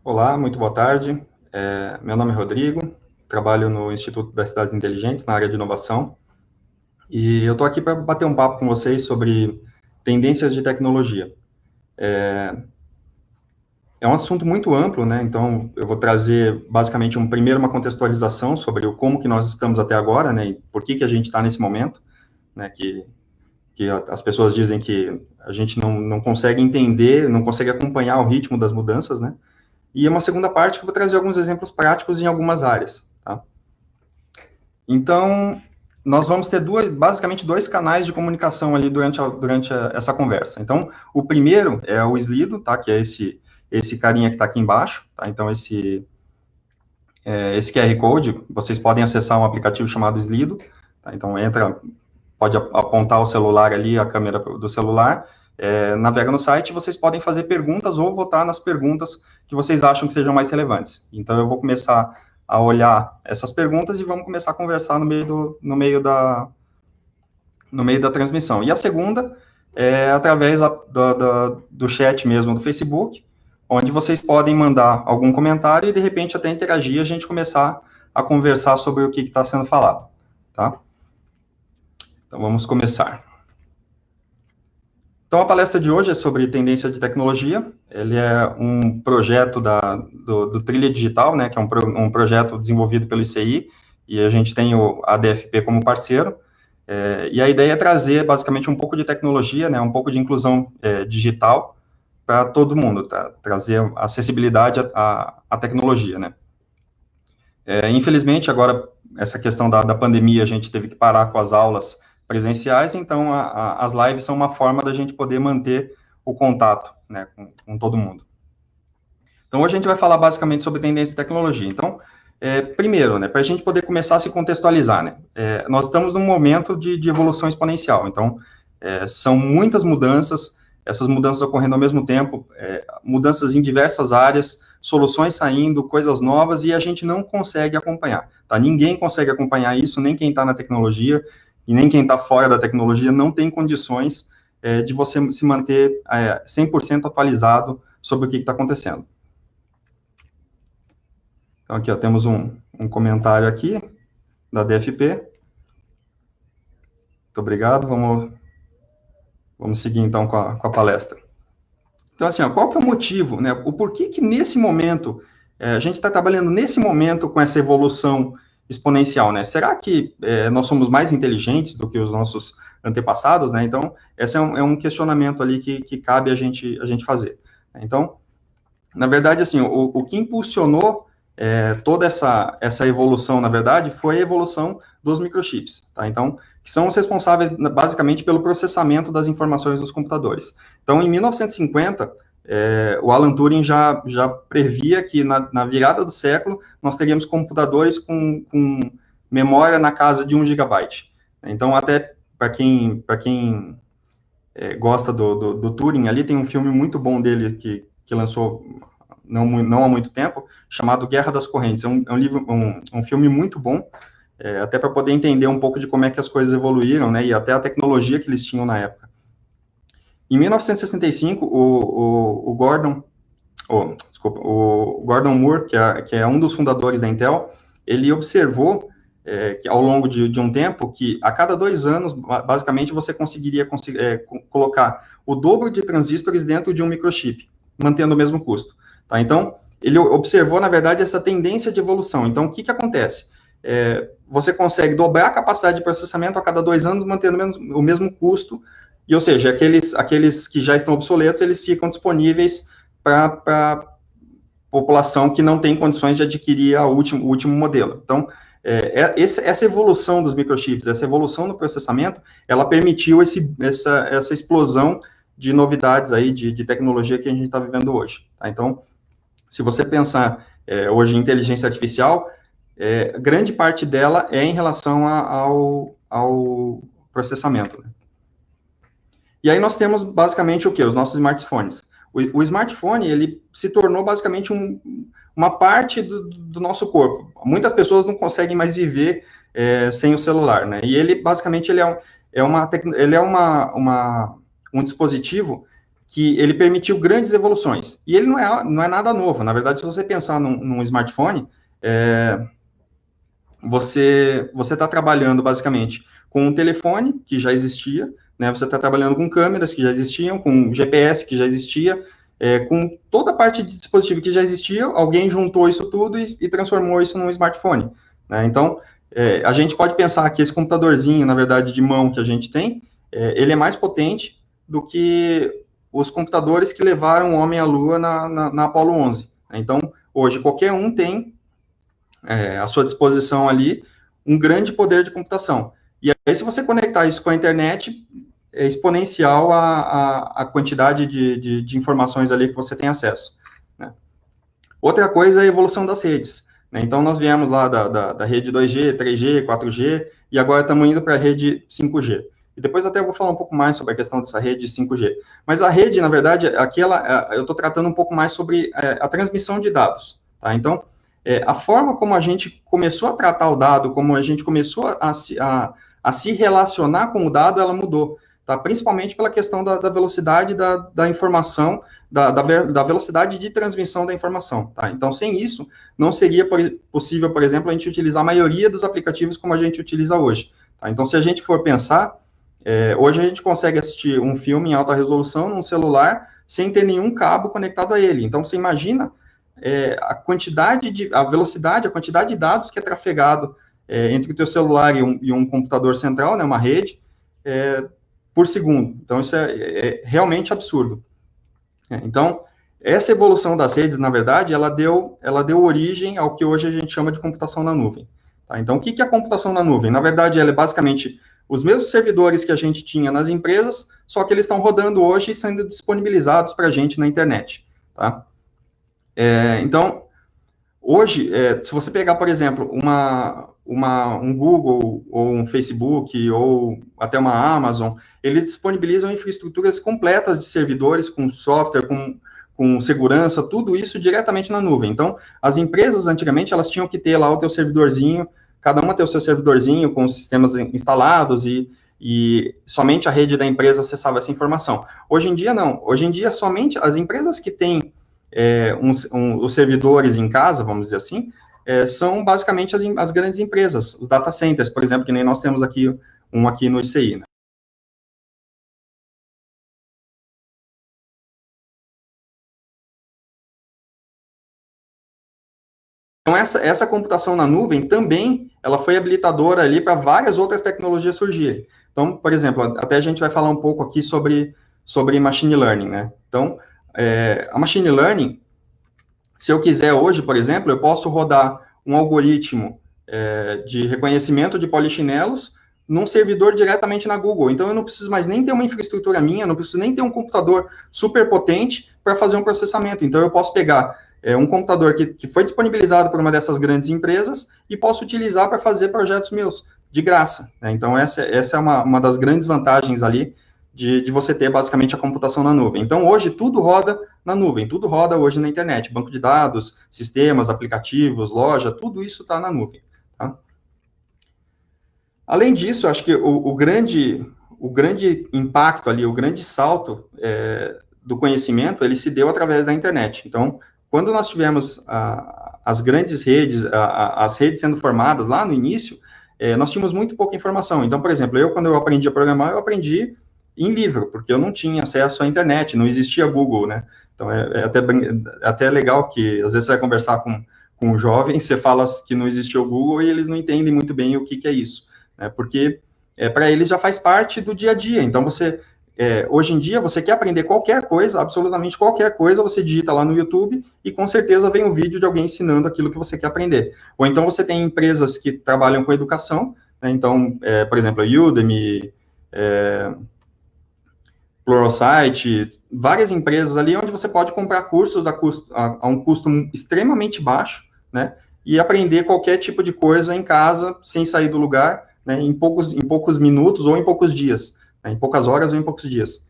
Olá, muito boa tarde. Meu nome é Rodrigo, trabalho no Instituto das Cidades Inteligentes, na área de inovação, e eu estou aqui para bater um papo com vocês sobre tendências de tecnologia. É um assunto muito amplo, né? Então, eu vou trazer basicamente primeiro uma contextualização sobre como que nós estamos até agora, né? E por que que a gente está nesse momento, né? Que as pessoas dizem que a gente não consegue entender, não consegue acompanhar o ritmo das mudanças, né? E uma segunda parte que eu vou trazer alguns exemplos práticos em algumas áreas, tá? Então, nós vamos ter basicamente dois canais de comunicação ali durante essa conversa. Então, o primeiro é o Slido, tá? Que é esse carinha que está aqui embaixo, tá? Então, esse QR Code, vocês podem acessar um aplicativo chamado Slido, tá? Então, pode apontar o celular ali, a câmera do celular, navega no site, vocês podem fazer perguntas ou votar nas perguntas que vocês acham que sejam mais relevantes. Então, eu vou começar a olhar essas perguntas e vamos começar a conversar no meio da transmissão. E a segunda é através do chat mesmo do Facebook, onde vocês podem mandar algum comentário e, de repente, até interagir, a gente começar a conversar sobre o que está sendo falado, tá? Então, vamos começar. Então, a palestra de hoje é sobre tendência de tecnologia. Ele é um projeto do Trilha Digital, né, que é um projeto desenvolvido pelo ICI, e a gente tem a DFP como parceiro. E a ideia é trazer, basicamente, um pouco de tecnologia, né, um pouco de inclusão digital para todo mundo, tá? Trazer acessibilidade à tecnologia, né. Infelizmente, agora, essa questão da pandemia, a gente teve que parar com as aulas presenciais, então as lives são uma forma da gente poder manter o contato, né, com todo mundo. Então, hoje a gente vai falar basicamente sobre tendência de tecnologia. Então, primeiro, né, para a gente poder começar a se contextualizar, né, nós estamos num momento de evolução exponencial, então, são muitas mudanças, essas mudanças ocorrendo ao mesmo tempo, mudanças em diversas áreas, soluções saindo, coisas novas, e a gente não consegue acompanhar, tá? Ninguém consegue acompanhar isso, nem quem está na tecnologia, e nem quem está fora da tecnologia não tem condições de você se manter 100% atualizado sobre o que está acontecendo. Então, aqui, ó, temos um comentário aqui, da DFP. Muito obrigado, vamos seguir, então, com a palestra. Então, assim, ó, qual que é o motivo, né? O porquê que, nesse momento, a gente está trabalhando, nesse momento, com essa evolução exponencial, né? Será que nós somos mais inteligentes do que os nossos antepassados, né? Então, esse é um questionamento ali que cabe a gente fazer. Então, na verdade, assim, o que impulsionou toda essa evolução, na verdade, foi a evolução dos microchips, tá? Então, que são os responsáveis, basicamente, pelo processamento das informações dos computadores. Então, em 1950, o Alan Turing já previa que na virada do século nós teríamos computadores com memória na casa de 1 gigabyte. Então, até para quem gosta do Turing, ali tem um filme muito bom dele que lançou não há muito tempo, chamado Guerra das Correntes. É um filme muito bom, até para poder entender um pouco de como é que as coisas evoluíram, né, e até a tecnologia que eles tinham na época. Em 1965, o Gordon Moore, que é um dos fundadores da Intel, ele observou que ao longo de um tempo, que a cada 2 anos, basicamente, você conseguiria colocar o dobro de transistores dentro de um microchip, mantendo o mesmo custo. Tá? Então, ele observou, na verdade, essa tendência de evolução. Então, o que acontece? Você consegue dobrar a capacidade de processamento a cada 2 anos, mantendo o mesmo custo, e, ou seja, aqueles que já estão obsoletos, eles ficam disponíveis para a população que não tem condições de adquirir o último modelo. Então, essa evolução dos microchips, essa evolução no processamento, ela permitiu essa explosão de novidades aí, de tecnologia que a gente está vivendo hoje. Tá? Então, se você pensar hoje em inteligência artificial, grande parte dela é em relação ao processamento. Né? E aí nós temos basicamente o quê? Os nossos smartphones. O smartphone, ele se tornou basicamente uma parte do nosso corpo. Muitas pessoas não conseguem mais viver sem o celular, né? E ele, basicamente, ele é um dispositivo que ele permitiu grandes evoluções. E ele não é nada novo. Na verdade, se você pensar num smartphone, você está trabalhando basicamente com um telefone que já existia, né? Você está trabalhando com câmeras que já existiam, com GPS que já existia, com toda a parte de dispositivo que já existia, alguém juntou isso tudo e transformou isso num smartphone, né? Então, a gente pode pensar que esse computadorzinho, na verdade, de mão que a gente tem, ele é mais potente do que os computadores que levaram o homem à Lua na Apollo 11. Então, hoje, qualquer um tem à sua disposição ali um grande poder de computação. E aí, se você conectar isso com a internet, é exponencial a quantidade de informações ali que você tem acesso, né? Outra coisa é a evolução das redes, né? Então, nós viemos lá da rede 2G, 3G, 4G, e agora estamos indo para a rede 5G. E depois até eu vou falar um pouco mais sobre a questão dessa rede 5G. Mas a rede, na verdade, aqui eu estou tratando um pouco mais sobre a transmissão de dados, tá? Então, a forma como a gente começou a tratar o dado, como a gente começou a se relacionar com o dado, ela mudou, tá? Principalmente pela questão da velocidade da informação, da velocidade de transmissão da informação, tá? Então, sem isso, não seria possível, por exemplo, a gente utilizar a maioria dos aplicativos como a gente utiliza hoje, tá? Então, se a gente for pensar, hoje a gente consegue assistir um filme em alta resolução num celular sem ter nenhum cabo conectado a ele. Então, você imagina a velocidade, a quantidade de dados que é trafegado entre o teu celular e um computador central, né, uma rede, por segundo. Então, isso é realmente absurdo. Então, essa evolução das redes, na verdade, ela deu origem ao que hoje a gente chama de computação na nuvem, tá? Então, o que é a computação na nuvem? Na verdade, ela é basicamente os mesmos servidores que a gente tinha nas empresas, só que eles estão rodando hoje e sendo disponibilizados para a gente na internet, tá? Então, hoje, se você pegar, por exemplo, um Google, ou um Facebook, ou até uma Amazon, eles disponibilizam infraestruturas completas de servidores, com software, com segurança, tudo isso diretamente na nuvem. Então, as empresas, antigamente, elas tinham que ter lá o teu servidorzinho, cada uma ter o seu servidorzinho com os sistemas instalados e somente a rede da empresa acessava essa informação. Hoje em dia, não. Hoje em dia, somente as empresas que têm os servidores em casa, vamos dizer assim, são basicamente as grandes empresas, os data centers, por exemplo, que nem nós temos aqui, aqui no ICI, né? Então, essa computação na nuvem também, ela foi habilitadora ali para várias outras tecnologias surgirem. Então, por exemplo, até a gente vai falar um pouco aqui sobre machine learning, né? Então, a machine learning, se eu quiser hoje, por exemplo, eu posso rodar um algoritmo de reconhecimento de polichinelos num servidor diretamente na Google. Então, eu não preciso mais nem ter uma infraestrutura minha, não preciso nem ter um computador super potente para fazer um processamento. Então, eu posso pegar um computador que foi disponibilizado por uma dessas grandes empresas e posso utilizar para fazer projetos meus, de graça, né? Então, essa é uma das grandes vantagens ali de você ter, basicamente, a computação na nuvem. Então, hoje, tudo roda na nuvem, tudo roda hoje na internet, banco de dados, sistemas, aplicativos, loja, tudo isso está na nuvem, tá? Além disso, acho que o grande impacto ali, o grande salto do conhecimento, ele se deu através da internet. Então, quando nós tivemos as grandes redes, as redes sendo formadas lá no início, nós tínhamos muito pouca informação. Então, por exemplo, quando eu aprendi a programar, eu aprendi em livro, porque eu não tinha acesso à internet, não existia Google, né? Então, até legal que, às vezes, você vai conversar com um jovem, você fala que não existia o Google e eles não entendem muito bem o que é isso, né? Porque, para eles, já faz parte do dia a dia. Então, hoje em dia, você quer aprender qualquer coisa, absolutamente qualquer coisa, você digita lá no YouTube e, com certeza, vem um vídeo de alguém ensinando aquilo que você quer aprender. Ou então, você tem empresas que trabalham com educação, né? Então, por exemplo, a Udemy, Pluralsight, várias empresas ali onde você pode comprar cursos a um custo extremamente baixo, né, e aprender qualquer tipo de coisa em casa, sem sair do lugar, né, em poucos minutos ou em poucos dias, né, em poucas horas ou em poucos dias.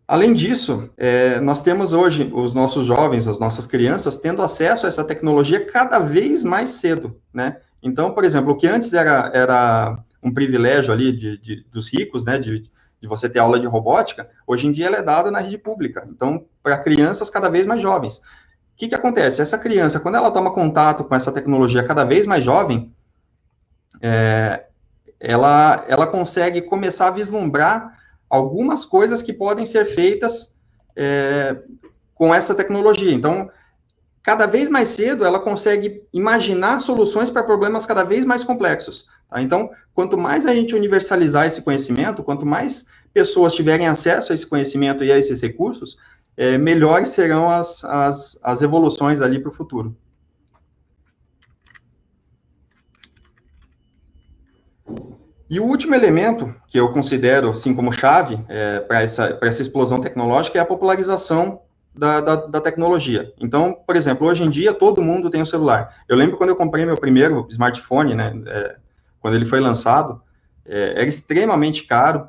Além disso, nós temos hoje os nossos jovens, as nossas crianças, tendo acesso a essa tecnologia cada vez mais cedo, né? Então, por exemplo, o que antes era um privilégio ali dos ricos, né, de de você ter aula de robótica, hoje em dia ela é dada na rede pública, então, para crianças cada vez mais jovens. O que acontece? Essa criança, quando ela toma contato com essa tecnologia cada vez mais jovem, ela consegue começar a vislumbrar algumas coisas que podem ser feitas com essa tecnologia. Então, cada vez mais cedo, ela consegue imaginar soluções para problemas cada vez mais complexos. Tá? Então, quanto mais a gente universalizar esse conhecimento, quanto mais pessoas tiverem acesso a esse conhecimento e a esses recursos, melhores serão as evoluções ali para o futuro. E o último elemento que eu considero, assim, como chave para essa explosão tecnológica é a popularização da tecnologia. Então, por exemplo, hoje em dia, todo mundo tem um celular. Eu lembro quando eu comprei meu primeiro smartphone, né, quando ele foi lançado, era extremamente caro,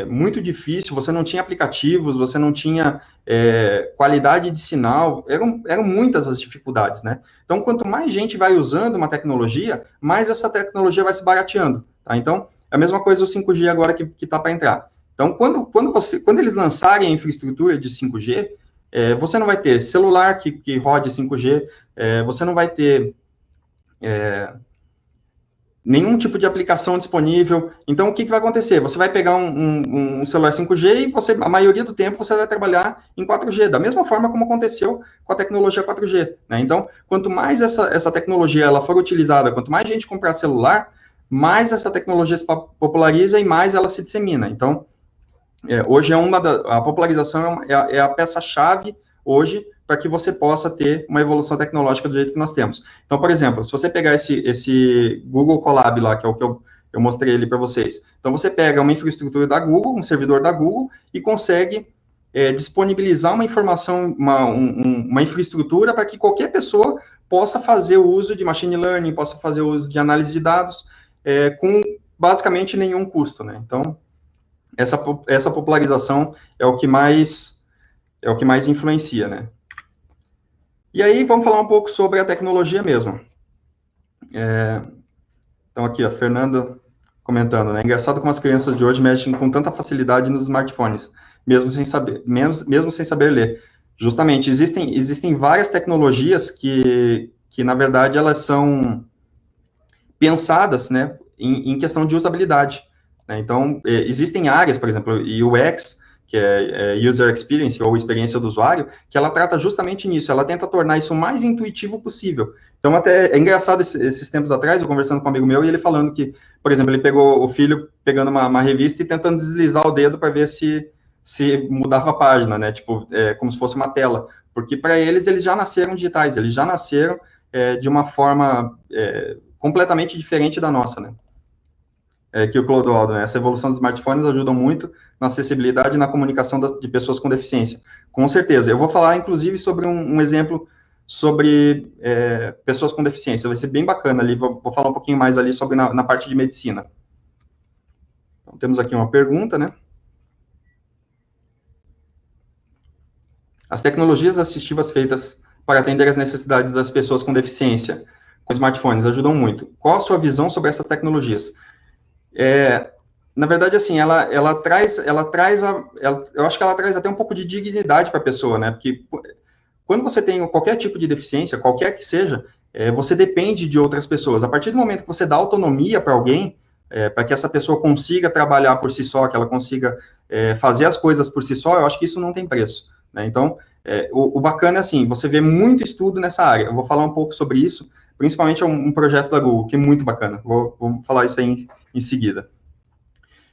muito difícil, você não tinha aplicativos, você não tinha qualidade de sinal, eram muitas as dificuldades, né? Então, quanto mais gente vai usando uma tecnologia, mais essa tecnologia vai se barateando, tá? Então, é a mesma coisa o 5G agora que está para entrar. Então, quando eles lançarem a infraestrutura de 5G, você não vai ter celular que rode 5G, você não vai ter nenhum tipo de aplicação disponível. Então, o que vai acontecer? Você vai pegar um celular 5G e a maioria do tempo, você vai trabalhar em 4G, da mesma forma como aconteceu com a tecnologia 4G. Né? Então, quanto mais essa tecnologia ela for utilizada, quanto mais gente comprar celular, mais essa tecnologia se populariza e mais ela se dissemina. Então, hoje a popularização é a peça-chave hoje para que você possa ter uma evolução tecnológica do jeito que nós temos. Então, por exemplo, se você pegar esse Google Colab lá, que é o que eu mostrei ali para vocês, então você pega uma infraestrutura da Google, um servidor da Google, e consegue disponibilizar uma informação, uma infraestrutura para que qualquer pessoa possa fazer o uso de machine learning, possa fazer o uso de análise de dados, com basicamente nenhum custo, né? Então, essa popularização é o que mais influencia, né? E aí, vamos falar um pouco sobre a tecnologia mesmo. Então, aqui, a Fernanda comentando, né? Engraçado como as crianças de hoje mexem com tanta facilidade nos smartphones, mesmo sem saber ler. Justamente, existem várias tecnologias que na verdade, elas são pensadas, né, em questão de usabilidade. Né? Então, existem áreas, por exemplo, UX, que é User Experience, ou experiência do usuário, que ela trata justamente nisso, ela tenta tornar isso o mais intuitivo possível. Então, até é engraçado, esses tempos atrás, eu conversando com um amigo meu, e ele falando que, por exemplo, ele pegou o filho pegando uma revista e tentando deslizar o dedo para ver se mudava a página, né, tipo, como se fosse uma tela, porque para eles já nasceram digitais, eles já nasceram de uma forma completamente diferente da nossa, né. Que o Clodoaldo, né? Essa evolução dos smartphones ajuda muito na acessibilidade e na comunicação de pessoas com deficiência. Com certeza. Eu vou falar, inclusive, sobre um exemplo sobre pessoas com deficiência. Vai ser bem bacana ali. Vou falar um pouquinho mais ali sobre na parte de medicina. Então, temos aqui uma pergunta, né? As tecnologias assistivas feitas para atender as necessidades das pessoas com deficiência com smartphones ajudam muito. Qual a sua visão sobre essas tecnologias? Na verdade, assim, eu acho que ela traz até um pouco de dignidade para a pessoa, né? Porque quando você tem qualquer tipo de deficiência, qualquer que seja, você depende de outras pessoas. A partir do momento que você dá autonomia para alguém, para que essa pessoa consiga trabalhar por si só, que ela consiga fazer as coisas por si só, eu acho que isso não tem preço. Né? Então, o bacana é assim, você vê muito estudo nessa área. Eu vou falar um pouco sobre isso, principalmente um projeto da Google, que é muito bacana. Vou falar isso aí em seguida.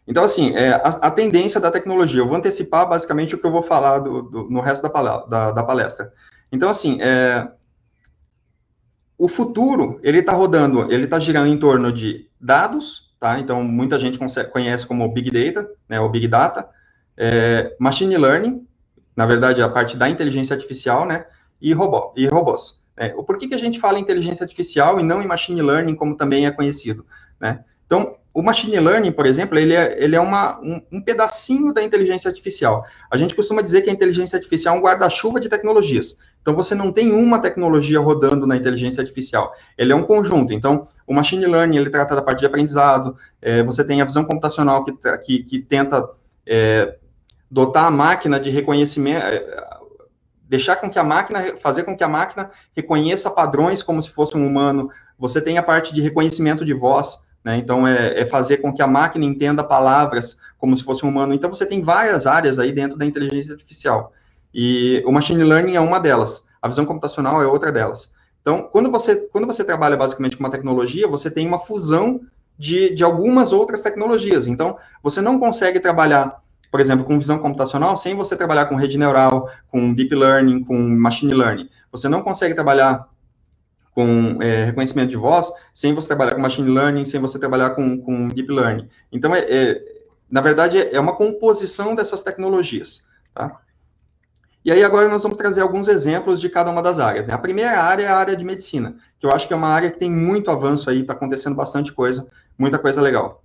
Então, assim, a tendência da tecnologia, eu vou antecipar basicamente o que eu vou falar no resto da palestra. Então, assim, o futuro, ele está girando em torno de dados, tá? Então, muita gente conhece como Big Data, né, ou Big Data, Machine Learning, na verdade, a parte da inteligência artificial, né, e robôs. Por que a gente fala em inteligência artificial e não em Machine Learning, como também é conhecido, né? Então, o Machine Learning, por exemplo, ele é um pedacinho da inteligência artificial. A gente costuma dizer que a inteligência artificial é um guarda-chuva de tecnologias. Então, você não tem uma tecnologia rodando na inteligência artificial. Ele é um conjunto. Então, o Machine Learning, ele trata da parte de aprendizado. Você tem a visão computacional que tenta dotar a máquina de reconhecimento, fazer com que a máquina reconheça padrões como se fosse um humano. Você tem a parte de reconhecimento de voz, né? Então, fazer com que a máquina entenda palavras como se fosse um humano. Então, você tem várias áreas aí dentro da inteligência artificial. E o machine learning é uma delas. A visão computacional é outra delas. Então, quando você trabalha basicamente com uma tecnologia, você tem uma fusão de algumas outras tecnologias. Então, você não consegue trabalhar, por exemplo, com visão computacional sem você trabalhar com rede neural, com deep learning, com machine learning. Você não consegue trabalhar com reconhecimento de voz sem você trabalhar com machine learning, sem você trabalhar com deep learning. Então, na verdade, é uma composição dessas tecnologias, tá? E aí, agora nós vamos trazer alguns exemplos de cada uma das áreas, né? A primeira área é a área de medicina, que eu acho que é uma área que tem muito avanço aí, está acontecendo bastante coisa, muita coisa legal.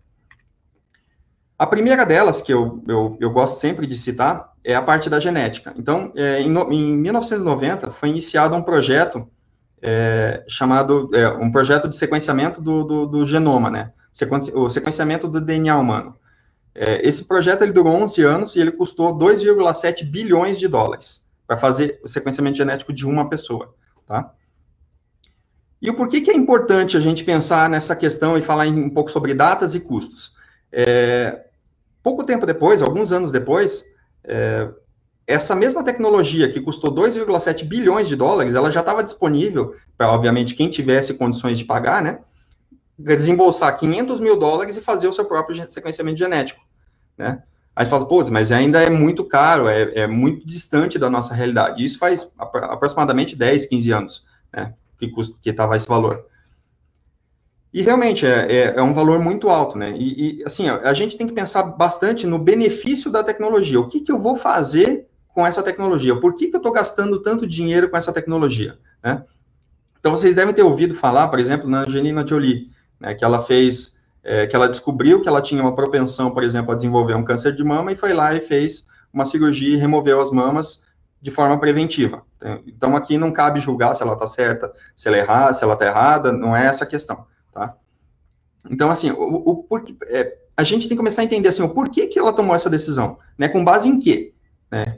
A primeira delas, que eu gosto sempre de citar, é a parte da genética. Então, em 1990, foi iniciado um projeto chamado, um projeto de sequenciamento do genoma, né? O sequenciamento do DNA humano. Esse projeto ele durou 11 anos e ele custou 2,7 bilhões de dólares para fazer o sequenciamento genético de uma pessoa, tá? E o porquê que é importante a gente pensar nessa questão e falar um pouco sobre datas e custos? Pouco tempo depois, alguns anos depois, essa mesma tecnologia que custou 2,7 bilhões de dólares, ela já estava disponível para, obviamente, quem tivesse condições de pagar, né? Desembolsar 500 mil dólares e fazer o seu próprio sequenciamento genético, né? Aí você fala, pô, mas ainda é muito caro, é muito distante da nossa realidade. Isso faz aproximadamente 10, 15 anos, né, que estava esse valor. E realmente é um valor muito alto, né? E assim, a gente tem que pensar bastante no benefício da tecnologia. O que eu vou fazer com essa tecnologia? Por que eu estou gastando tanto dinheiro com essa tecnologia, né? Então, vocês devem ter ouvido falar, por exemplo, na Angelina Jolie, né, que ela fez, que ela descobriu que ela tinha uma propensão, por exemplo, a desenvolver um câncer de mama e foi lá e fez uma cirurgia e removeu as mamas de forma preventiva. Então, aqui não cabe julgar se ela está certa, se ela está errada, não é essa a questão, tá? Então, assim, a gente tem que começar a entender, assim, o porquê que ela tomou essa decisão, né, com base em quê? Né,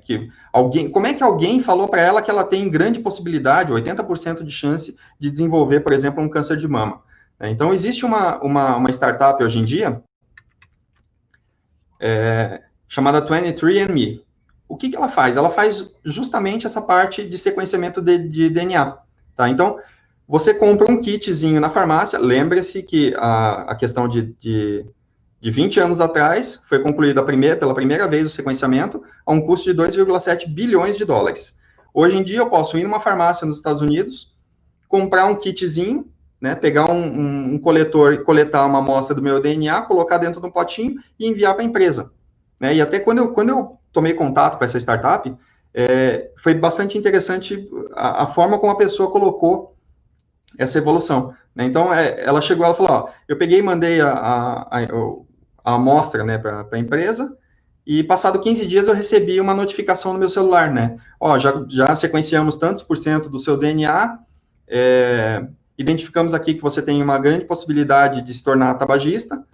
como é que alguém falou para ela que ela tem grande possibilidade, 80% de chance de desenvolver, por exemplo, um câncer de mama? Então, existe uma startup hoje em dia chamada 23andMe. O que ela faz? Ela faz justamente essa parte de sequenciamento de DNA. Tá? Então, você compra um kitzinho na farmácia, lembre-se que a questão de 20 anos atrás, foi concluída pela primeira vez o sequenciamento a um custo de 2,7 bilhões de dólares. Hoje em dia, eu posso ir numa farmácia nos Estados Unidos, comprar um kitzinho, né, pegar um coletor e coletar uma amostra do meu DNA, colocar dentro de um potinho e enviar para a empresa. Né? E até quando eu tomei contato com essa startup, foi bastante interessante a forma como a pessoa colocou essa evolução. Né? Então, ela chegou, ela falou, ó, eu peguei e mandei a amostra, né, para a empresa, e passado 15 dias eu recebi uma notificação no meu celular, né? Ó, já sequenciamos tantos por cento do seu DNA, identificamos aqui que você tem uma grande possibilidade de se tornar tabagista,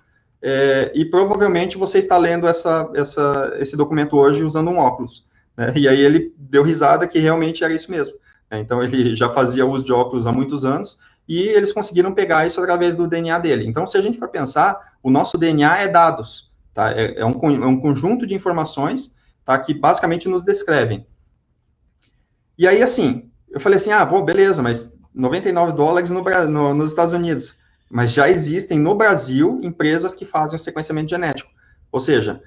e provavelmente você está lendo esse documento hoje usando um óculos. Né? E aí ele deu risada que realmente era isso mesmo. Né? Então, ele já fazia uso de óculos há muitos anos, e eles conseguiram pegar isso através do DNA dele. Então, se a gente for pensar, o nosso DNA é dados, tá? É um conjunto de informações, tá, que basicamente nos descrevem. E aí, assim, eu falei assim, pô, beleza, mas 99 dólares nos Estados Unidos. Mas já existem no Brasil empresas que fazem o sequenciamento genético. Ou seja,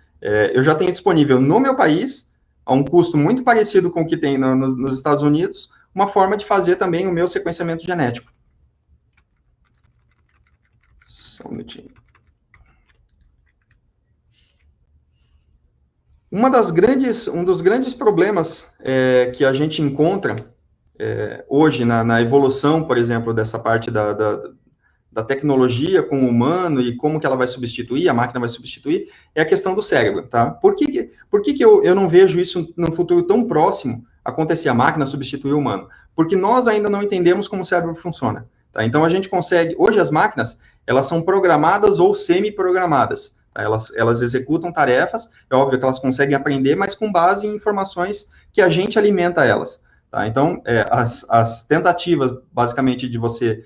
eu já tenho disponível no meu país, a um custo muito parecido com o que tem nos Estados Unidos, uma forma de fazer também o meu sequenciamento genético. Só um minutinho. Um dos grandes problemas que a gente encontra hoje na evolução, por exemplo, dessa parte da tecnologia com o humano e como que ela vai substituir, a máquina vai substituir, é a questão do cérebro, tá? Por que eu não vejo isso num futuro tão próximo acontecer, a máquina substituir o humano? Porque nós ainda não entendemos como o cérebro funciona, tá? Então, a gente consegue, hoje as máquinas, elas são programadas ou semi-programadas, Tá? Elas executam tarefas, é óbvio que elas conseguem aprender, mas com base em informações que a gente alimenta elas. Tá? Então, as tentativas, basicamente, de você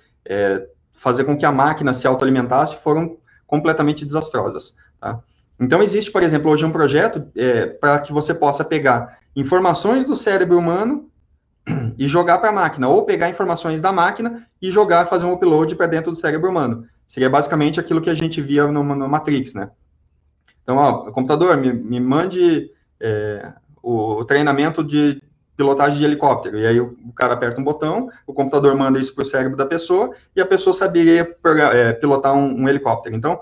fazer com que a máquina se autoalimentasse foram completamente desastrosas. Tá? Então, existe, por exemplo, hoje um projeto para que você possa pegar informações do cérebro humano e jogar para a máquina, ou pegar informações da máquina e jogar, fazer um upload para dentro do cérebro humano. Seria basicamente aquilo que a gente via no Matrix, né? Então, ó, computador, me mande o treinamento de pilotagem de helicóptero. E aí o cara aperta um botão, o computador manda isso para o cérebro da pessoa e a pessoa saberia pilotar um helicóptero. Então,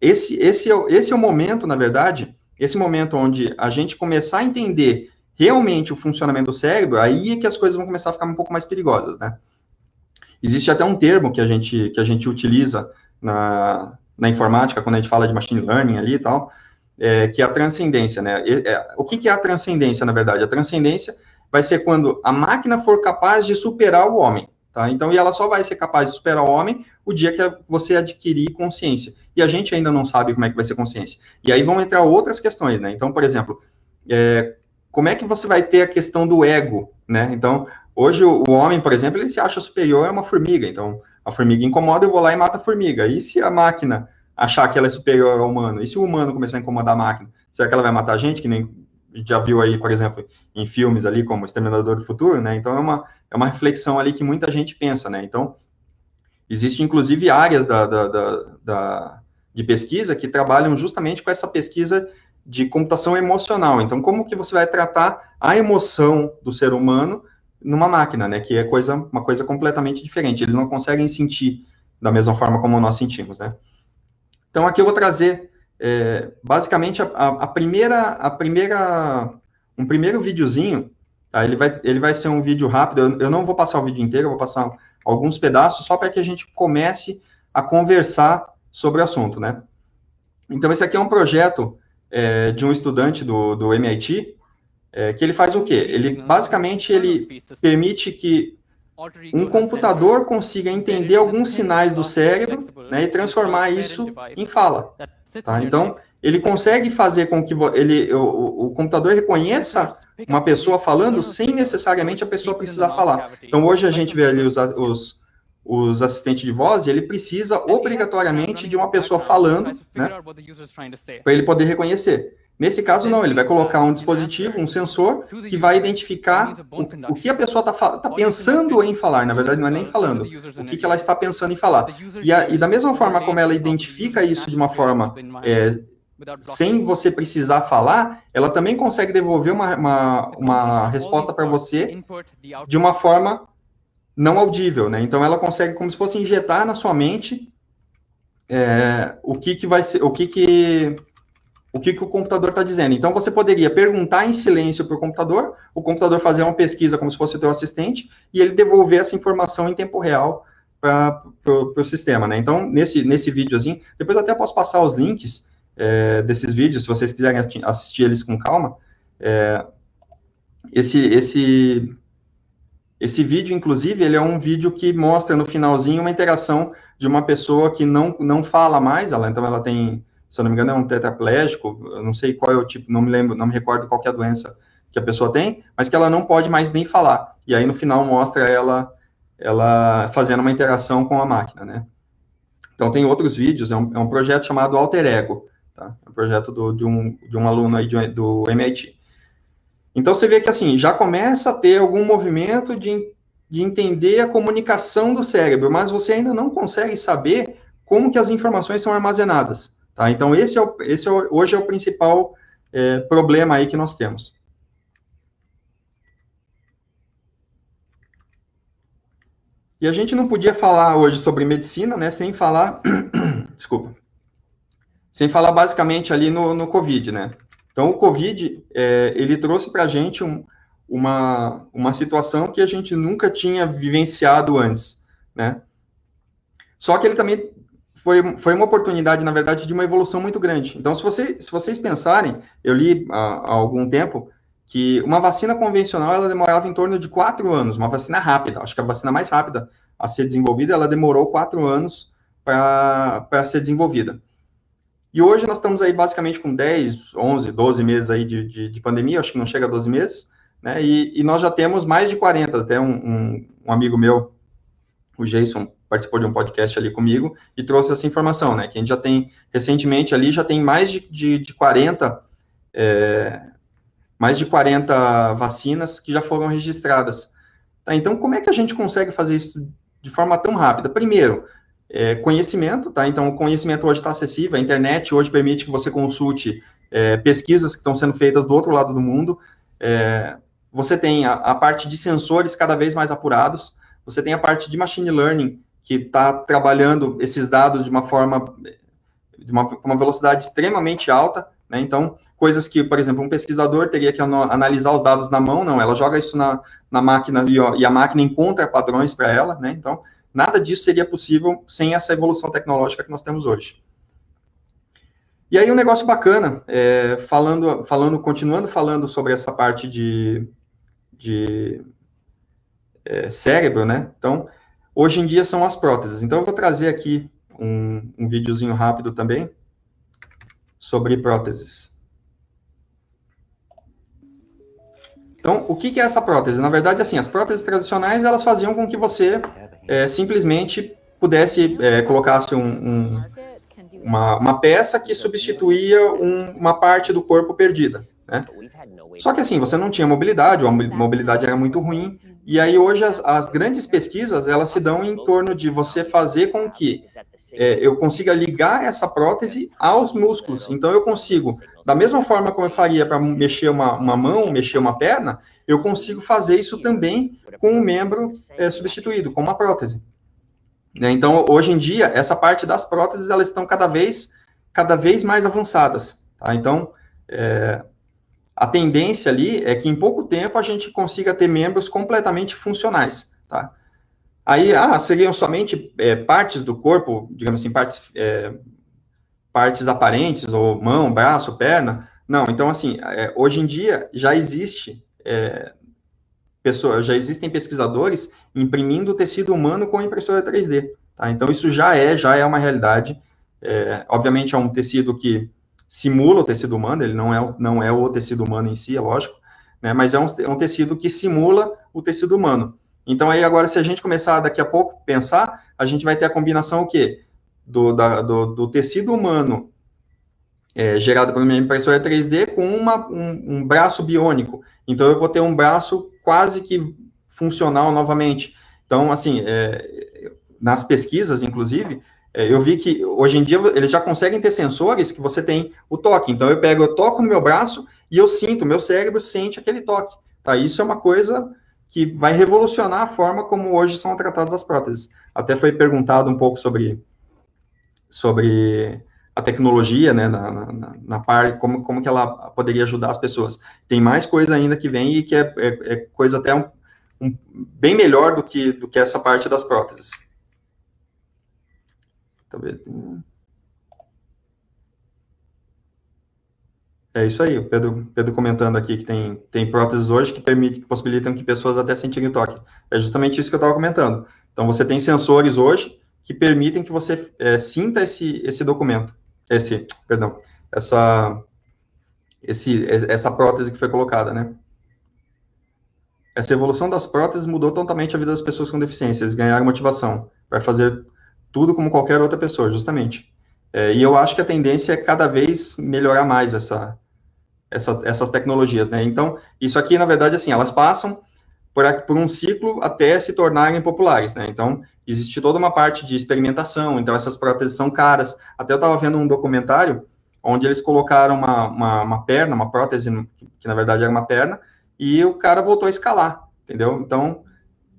esse é o momento, na verdade, esse momento onde a gente começar a entender realmente o funcionamento do cérebro, aí é que as coisas vão começar a ficar um pouco mais perigosas, né? Existe até um termo que a gente utiliza na informática, quando a gente fala de machine learning ali e tal, que é a transcendência, né? O que é a transcendência, na verdade? A transcendência vai ser quando a máquina for capaz de superar o homem, tá? Então, e ela só vai ser capaz de superar o homem o dia que você adquirir consciência. E a gente ainda não sabe como é que vai ser consciência. E aí vão entrar outras questões, né? Então, por exemplo, como é que você vai ter a questão do ego, né? Então, hoje o homem, por exemplo, ele se acha superior a uma formiga. Então, a formiga incomoda, eu vou lá e mato a formiga. E se a máquina achar que ela é superior ao humano? E se o humano começar a incomodar a máquina? Será que ela vai matar a gente? Que nem a gente já viu aí, por exemplo, em filmes ali como Exterminador do Futuro, né? Então, é uma reflexão ali que muita gente pensa, né? Então, existem, inclusive, áreas de pesquisa que trabalham justamente com essa pesquisa de computação emocional. Então, como que você vai tratar a emoção do ser humano numa máquina, né? Que é uma coisa completamente diferente. Eles não conseguem sentir da mesma forma como nós sentimos, né? Então, aqui eu vou trazer, basicamente, um primeiro videozinho, tá? Ele vai ser um vídeo rápido, eu não vou passar o vídeo inteiro, eu vou passar alguns pedaços, só para que a gente comece a conversar sobre o assunto, né? Então, esse aqui é um projeto de um estudante do MIT, que ele faz o quê? Basicamente, ele permite que um computador consiga entender alguns sinais do cérebro, né, e transformar isso em fala. Tá? Então, ele consegue fazer com que o computador reconheça uma pessoa falando sem necessariamente a pessoa precisar falar. Então, hoje a gente vê ali os assistentes de voz, e ele precisa obrigatoriamente de uma pessoa falando, né, para ele poder reconhecer. Nesse caso, não, ele vai colocar um dispositivo, um sensor, que vai identificar o que a pessoa está pensando em falar. Na verdade, não é nem falando, o que ela está pensando em falar. E da mesma forma como ela identifica isso de uma forma sem você precisar falar, ela também consegue devolver uma resposta para você de uma forma não audível, né? Então, ela consegue, como se fosse injetar na sua mente o que vai ser, o que o computador está dizendo. Então, você poderia perguntar em silêncio para o computador fazer uma pesquisa como se fosse o teu assistente, e ele devolver essa informação em tempo real para o sistema, né? Então, nesse videozinho, depois eu até posso passar os links desses vídeos, se vocês quiserem assistir eles com calma. Esse vídeo, inclusive, ele é um vídeo que mostra no finalzinho uma interação de uma pessoa que não fala mais, então ela tem, se eu não me engano, é um tetraplégico, eu não sei qual é o tipo, não me recordo qual que é a doença que a pessoa tem, mas que ela não pode mais nem falar. E aí, no final, mostra ela fazendo uma interação com a máquina, né? Então, tem outros vídeos, é um projeto chamado Alter Ego, tá? É um projeto de um aluno aí do MIT. Então, você vê que, assim, já começa a ter algum movimento de entender a comunicação do cérebro, mas você ainda não consegue saber como que as informações são armazenadas, tá? Então, hoje é o principal problema aí que nós temos. E a gente não podia falar hoje sobre medicina, né, sem falar, desculpa, sem falar basicamente ali no COVID, né? Então, o COVID, ele trouxe para a gente uma situação que a gente nunca tinha vivenciado antes, né? Só que ele também foi uma oportunidade, na verdade, de uma evolução muito grande. Então, se vocês pensarem, eu li há algum tempo que uma vacina convencional, ela demorava em torno de 4 anos, uma vacina rápida. Acho que a vacina mais rápida a ser desenvolvida, ela demorou 4 anos para ser desenvolvida. E hoje nós estamos aí basicamente com 10, 11, 12 meses aí de pandemia, acho que não chega a 12 meses, né? E nós já temos mais de 40, até um amigo meu, o Jason, participou de um podcast ali comigo e trouxe essa informação, né? Que a gente já tem, recentemente ali, já tem mais de 40, mais de 40 vacinas que já foram registradas. Tá? Então, como é que a gente consegue fazer isso de forma tão rápida? Primeiro, conhecimento, tá? Então, o conhecimento hoje está acessível, a internet hoje permite que você consulte pesquisas que estão sendo feitas do outro lado do mundo, você tem a parte de sensores cada vez mais apurados, você tem a parte de machine learning, que está trabalhando esses dados de uma forma, de uma velocidade extremamente alta, né? Então, coisas que, por exemplo, um pesquisador teria que analisar os dados na mão, não, ela joga isso na máquina e a máquina encontra padrões para ela, né? Então, nada disso seria possível sem essa evolução tecnológica que nós temos hoje. E aí, um negócio bacana, continuando falando sobre essa parte de cérebro, né? Então, hoje em dia são as próteses. Então, eu vou trazer aqui um videozinho rápido também sobre próteses. Então, o que é essa prótese? Na verdade, assim, as próteses tradicionais, elas faziam com que você simplesmente pudesse colocasse uma peça que substituía uma parte do corpo perdida, né? Só que assim, você não tinha mobilidade, ou a mobilidade era muito ruim, e aí hoje as grandes pesquisas, elas se dão em torno de você fazer com que eu consiga ligar essa prótese aos músculos. Então eu consigo, da mesma forma como eu faria para mexer uma mão, mexer uma perna, eu consigo fazer isso também com um membro substituído, com uma prótese. Então, hoje em dia, essa parte das próteses, elas estão cada vez mais avançadas, tá? Então, a tendência ali é que em pouco tempo a gente consiga ter membros completamente funcionais, tá? Aí, seriam somente partes do corpo, digamos assim, partes aparentes, ou mão, braço, perna? Não, então, assim, hoje em dia já existem pesquisadores imprimindo o tecido humano com impressora 3D, tá? Então, isso já é uma realidade. Obviamente, é um tecido que simula o tecido humano, ele não é o tecido humano em si, é lógico, né? Mas é um tecido que simula o tecido humano. Então, aí, agora, se a gente começar daqui a pouco pensar, a gente vai ter a combinação o quê? Do tecido humano gerado por uma impressora 3D com um braço biônico. Então, eu vou ter um braço quase que funcional novamente. Então, assim, nas pesquisas, inclusive, eu vi que hoje em dia eles já conseguem ter sensores que você tem o toque. Então, eu toco no meu braço e eu sinto, o meu cérebro sente aquele toque. Tá? Isso é uma coisa que vai revolucionar a forma como hoje são tratadas as próteses. Até foi perguntado um pouco sobre a tecnologia, né, na parte, como que ela poderia ajudar as pessoas. Tem mais coisa ainda que vem e que é coisa até bem melhor do que essa parte das próteses. Talvez. É isso aí, o Pedro comentando aqui que tem próteses hoje que possibilitam que pessoas até sentirem toque. É justamente isso que eu estava comentando. Então, você tem sensores hoje que permitem que você sinta esse documento. Essa prótese que foi colocada, né? Essa evolução das próteses mudou totalmente a vida das pessoas com deficiência. Eles ganharam motivação para fazer tudo como qualquer outra pessoa, justamente. E eu acho que a tendência é cada vez melhorar mais essas tecnologias, né? Então, isso aqui, na verdade, assim, elas passam por um ciclo até se tornarem populares, né? Então, existe toda uma parte de experimentação, então essas próteses são caras. Até eu estava vendo um documentário onde eles colocaram uma perna, uma prótese, que na verdade era uma perna, e o cara voltou a escalar, entendeu? Então,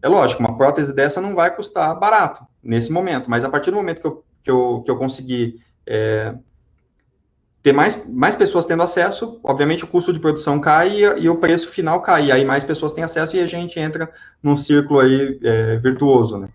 é lógico, uma prótese dessa não vai custar barato nesse momento, mas a partir do momento que eu conseguir ter mais pessoas tendo acesso, obviamente o custo de produção cai e o preço final cai, e aí mais pessoas têm acesso e a gente entra num círculo aí virtuoso, né?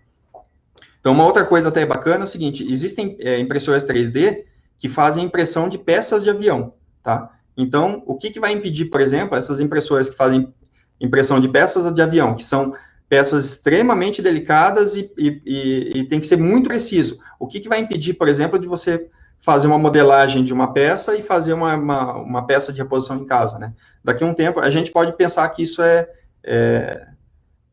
Então, uma outra coisa até bacana é o seguinte, existem impressoras 3D que fazem impressão de peças de avião, tá? Então, o que vai impedir, por exemplo, essas impressoras que fazem impressão de peças de avião, que são peças extremamente delicadas e tem que ser muito preciso. O que vai impedir, por exemplo, de você fazer uma modelagem de uma peça e fazer uma peça de reposição em casa, né? Daqui a um tempo, a gente pode pensar que isso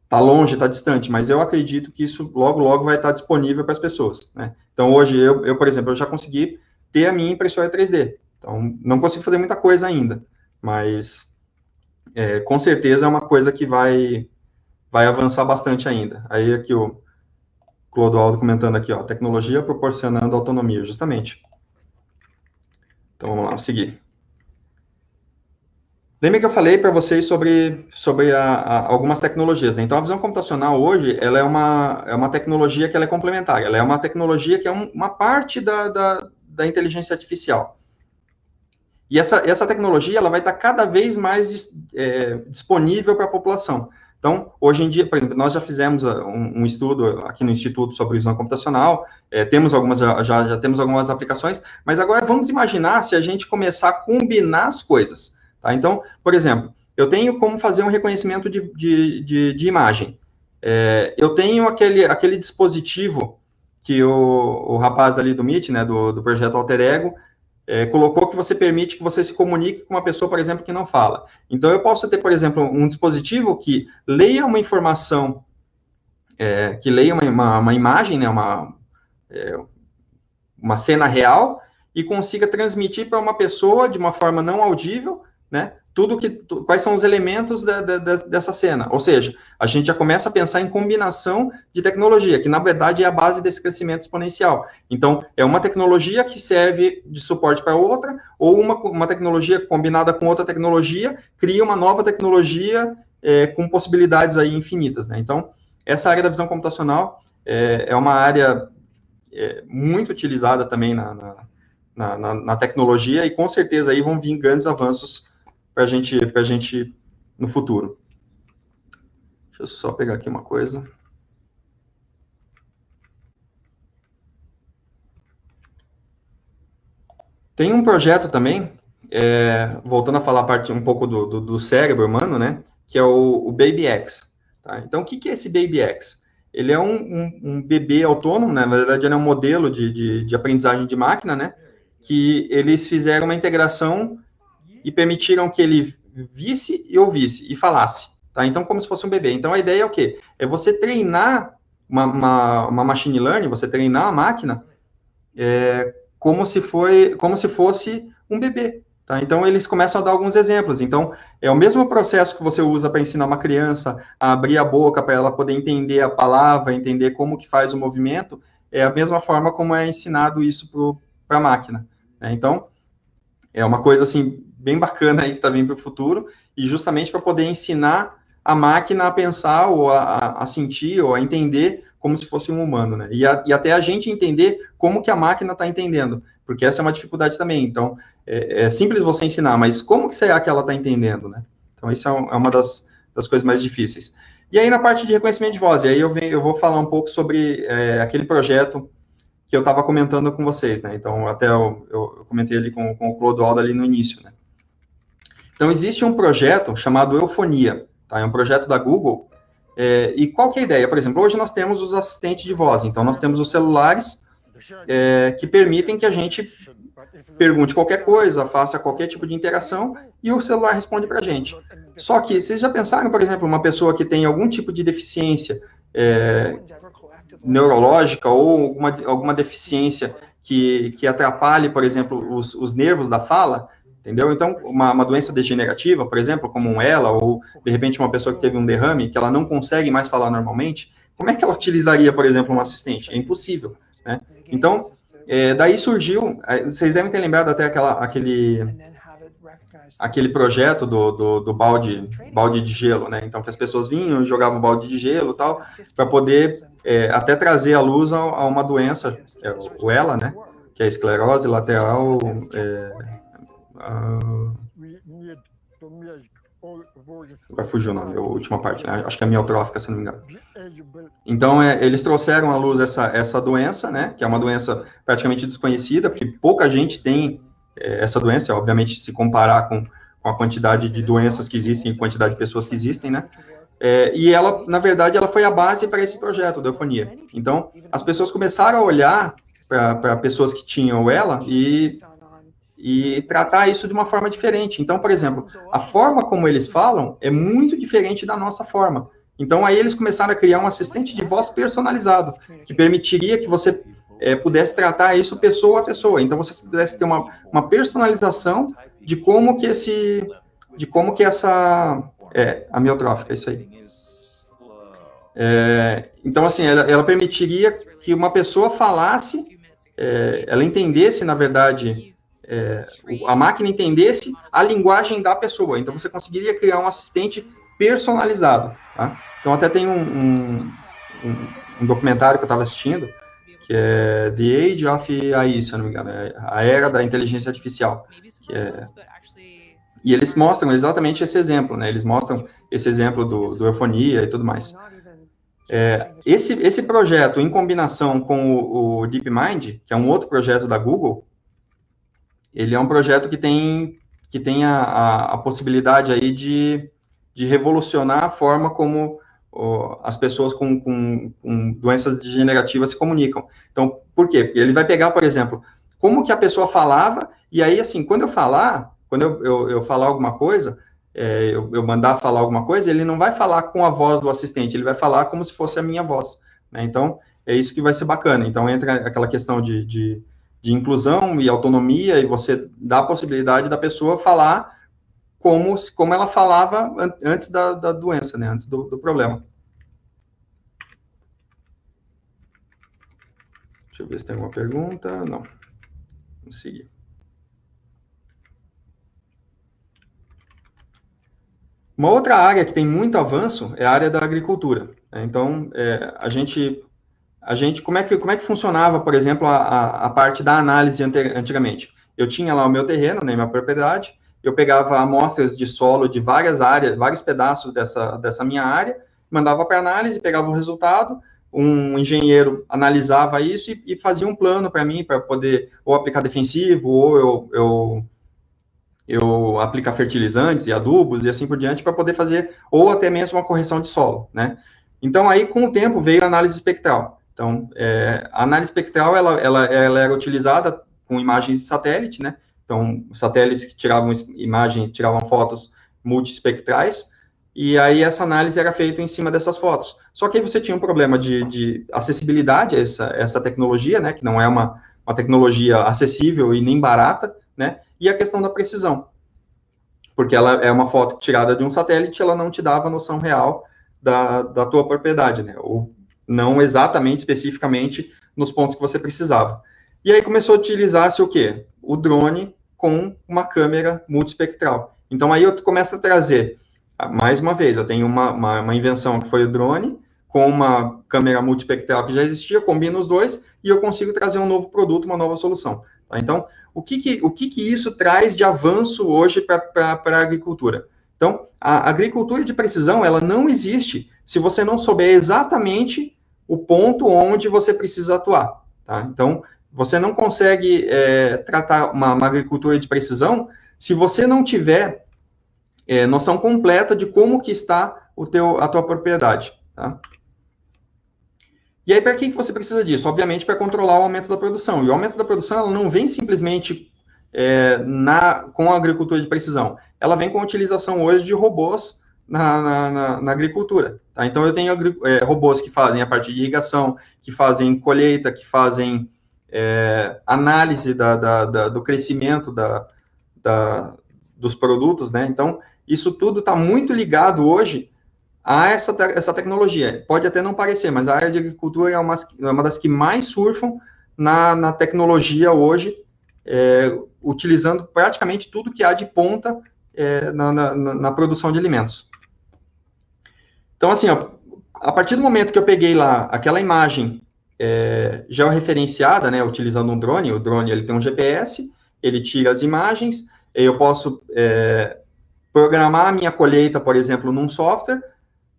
tá longe, tá distante, mas eu acredito que isso logo, logo vai estar disponível para as pessoas, né? Então, hoje, por exemplo, eu já consegui ter a minha impressora 3D. Então, não consigo fazer muita coisa ainda, mas com certeza é uma coisa que vai avançar bastante ainda. Aí, aqui o Clodoaldo comentando aqui, ó, tecnologia proporcionando autonomia, justamente. Então, vamos lá, vamos seguir. Lembra que eu falei para vocês sobre algumas tecnologias, né? Então, a visão computacional hoje, ela é uma tecnologia que ela é complementar, ela é uma tecnologia que é uma parte da inteligência artificial. E essa tecnologia, ela vai estar cada vez mais disponível para a população. Então, hoje em dia, por exemplo, nós já fizemos um estudo aqui no Instituto sobre visão computacional, já temos algumas aplicações, mas agora vamos imaginar se a gente começar a combinar as coisas. Tá? Então, por exemplo, eu tenho como fazer um reconhecimento de imagem. Eu tenho aquele dispositivo que o rapaz ali do MIT, né, do projeto Alter Ego, colocou que você permite que você se comunique com uma pessoa, por exemplo, que não fala. Então, eu posso ter, por exemplo, um dispositivo que leia uma informação, que leia uma imagem, né, uma cena real, e consiga transmitir para uma pessoa de uma forma não audível, né, quais são os elementos dessa cena. Ou seja, a gente já começa a pensar em combinação de tecnologia, que na verdade é a base desse crescimento exponencial. Então, é uma tecnologia que serve de suporte para outra, ou uma tecnologia combinada com outra tecnologia, cria uma nova tecnologia com possibilidades aí infinitas, né? Então, essa área da visão computacional é uma área muito utilizada também na tecnologia, e com certeza aí vão vir grandes avanços para a gente no futuro. Deixa eu só pegar aqui uma coisa. Tem um projeto também, voltando a falar um pouco do cérebro humano, né, que é o BabyX. Tá? Então, o que é esse BabyX? Ele é um bebê autônomo, né? Na verdade, ele é um modelo de aprendizagem de máquina, né, que eles fizeram uma integração e permitiram que ele visse e ouvisse e falasse, tá? Então, como se fosse um bebê. Então, a ideia é o quê? É você treinar uma machine learning, você treinar a máquina como se fosse um bebê, tá? Então, eles começam a dar alguns exemplos. Então, é o mesmo processo que você usa para ensinar uma criança a abrir a boca para ela poder entender a palavra, entender como que faz o movimento, é a mesma forma como é ensinado isso para a máquina, né? Então, é uma coisa, assim, bem bacana aí que está vindo para o futuro, e justamente para poder ensinar a máquina a pensar, ou a sentir, ou a entender como se fosse um humano, né? E até a gente entender como que a máquina está entendendo, porque essa é uma dificuldade também. Então, é simples você ensinar, mas como que será que ela está entendendo, né? Então, isso é uma das coisas mais difíceis. E aí, na parte de reconhecimento de voz, aí eu vou falar um pouco sobre aquele projeto que eu estava comentando com vocês, né? Então, até eu comentei ali com o Clodoaldo ali no início, né? Então, existe um projeto chamado Eufonia, tá? É um projeto da Google, e qual que é a ideia? Por exemplo, hoje nós temos os assistentes de voz, então nós temos os celulares que permitem que a gente pergunte qualquer coisa, faça qualquer tipo de interação, e o celular responde para a gente. Só que, vocês já pensaram, por exemplo, uma pessoa que tem algum tipo de deficiência neurológica ou alguma deficiência que atrapalhe, por exemplo, os nervos da fala, entendeu? Então, uma doença degenerativa, por exemplo, como um ELA, ou, de repente, uma pessoa que teve um derrame, que ela não consegue mais falar normalmente, como é que ela utilizaria, por exemplo, um assistente? É impossível, né? Então, daí surgiu, vocês devem ter lembrado até aquele projeto do balde de gelo, né? Então, que as pessoas vinham e jogavam balde de gelo e tal, para poder até trazer à luz a uma doença, o ELA, né? Que é a esclerose lateral... Vai fugir o nome, a última parte, né? Acho que é miotrófica, se não me engano. Então, eles trouxeram à luz essa doença, né? Que é uma doença praticamente desconhecida, porque pouca gente tem essa doença, obviamente, se comparar com a quantidade de doenças que existem e quantidade de pessoas que existem, né? E ela, na verdade, ela foi a base para esse projeto da eufonia. Então, as pessoas começaram a olhar para pessoas que tinham ela e tratar isso de uma forma diferente. Então, por exemplo, a forma como eles falam é muito diferente da nossa forma. Então, aí eles começaram a criar um assistente de voz personalizado, que permitiria que você pudesse tratar isso pessoa a pessoa. Então, você pudesse ter uma personalização de como que essa... amiotrófica, é isso aí. Então, assim, ela permitiria que uma pessoa falasse, ela entendesse, na verdade, a máquina entendesse a linguagem da pessoa. Então, você conseguiria criar um assistente personalizado. Tá? Então, até tem um documentário que eu estava assistindo, que é The Age of AI, se eu não me engano, a Era da Inteligência Artificial. E eles mostram exatamente esse exemplo, né? Eles mostram esse exemplo do eufonia e tudo mais. Esse projeto, em combinação com o DeepMind, que é um outro projeto da Google, ele é um projeto que tem a possibilidade aí de revolucionar a forma como as pessoas com doenças degenerativas se comunicam. Então, por quê? Porque ele vai pegar, por exemplo, como que a pessoa falava, e aí, assim, quando eu falar alguma coisa, eu mandar falar alguma coisa, ele não vai falar com a voz do assistente, ele vai falar como se fosse a minha voz, né? Então, é isso que vai ser bacana. Então, entra aquela questão de inclusão e autonomia, e você dá a possibilidade da pessoa falar como ela falava antes da doença, né? Antes do problema. Deixa eu ver se tem alguma pergunta. Não. Vamos seguir. Uma outra área que tem muito avanço é a área da agricultura. Né? Então, a gente como é que funcionava, por exemplo, a parte da análise antigamente? Eu tinha lá o meu terreno, né, minha propriedade, eu pegava amostras de solo de várias áreas, vários pedaços dessa minha área, mandava para análise, pegava o resultado, um engenheiro analisava isso e fazia um plano para mim, para poder ou aplicar defensivo, ou eu aplicar fertilizantes e adubos e assim por diante, para poder fazer, ou até mesmo uma correção de solo, né? Então, aí, com o tempo, veio a análise espectral. Então, a análise espectral, ela era utilizada com imagens de satélite, né? Então, satélites que tiravam imagens, tiravam fotos multiespectrais, e aí essa análise era feita em cima dessas fotos. Só que aí você tinha um problema de acessibilidade a essa tecnologia, né? Que não é uma tecnologia acessível e nem barata, né? E a questão da precisão. Porque ela é uma foto tirada de um satélite, ela não te dava a noção real da tua propriedade, né? Ou não exatamente, especificamente, nos pontos que você precisava. E aí começou a utilizar-se o quê? O drone com uma câmera multiespectral. Então, aí eu começo a trazer, mais uma vez, eu tenho uma invenção que foi o drone, com uma câmera multiespectral que já existia, combino os dois, e eu consigo trazer um novo produto, uma nova solução. Tá? Então, o que isso traz de avanço hoje para a agricultura? Então, a agricultura de precisão, ela não existe se você não souber exatamente o ponto onde você precisa atuar. Tá? Então, você não consegue tratar uma agricultura de precisão se você não tiver noção completa de como que está a tua propriedade. Tá? E aí, para que você precisa disso? Obviamente, para controlar o aumento da produção. E o aumento da produção, ela não vem simplesmente com a agricultura de precisão. Ela vem com a utilização hoje de robôs na agricultura. Tá? Então, eu tenho robôs que fazem a parte de irrigação, que fazem colheita, que fazem análise do crescimento dos produtos, né? Então, isso tudo está muito ligado hoje a essa tecnologia. Pode até não parecer, mas a área de agricultura é uma das que mais surfam na tecnologia hoje, utilizando praticamente tudo que há de ponta na produção de alimentos. Então, assim, ó, a partir do momento que eu peguei lá aquela imagem georreferenciada, né, utilizando um drone, o drone ele tem um GPS, ele tira as imagens, eu posso programar a minha colheita, por exemplo, num software,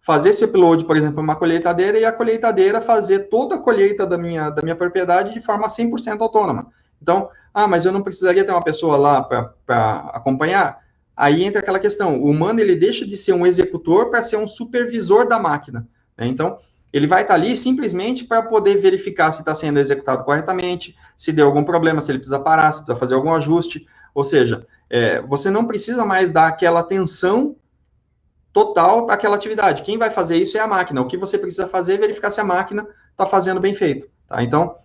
fazer esse upload, por exemplo, uma colheitadeira, e a colheitadeira fazer toda a colheita da minha propriedade de forma 100% autônoma. Então, mas eu não precisaria ter uma pessoa lá para acompanhar? Aí entra aquela questão, o humano ele deixa de ser um executor para ser um supervisor da máquina. Né? Então, Ele vai estar ali simplesmente para poder verificar se está sendo executado corretamente, se deu algum problema, se ele precisa parar, se precisa fazer algum ajuste. Ou seja, você não precisa mais dar aquela atenção total para aquela atividade. Quem vai fazer isso é a máquina. O que você precisa fazer é verificar se a máquina está fazendo bem feito. Tá? Então,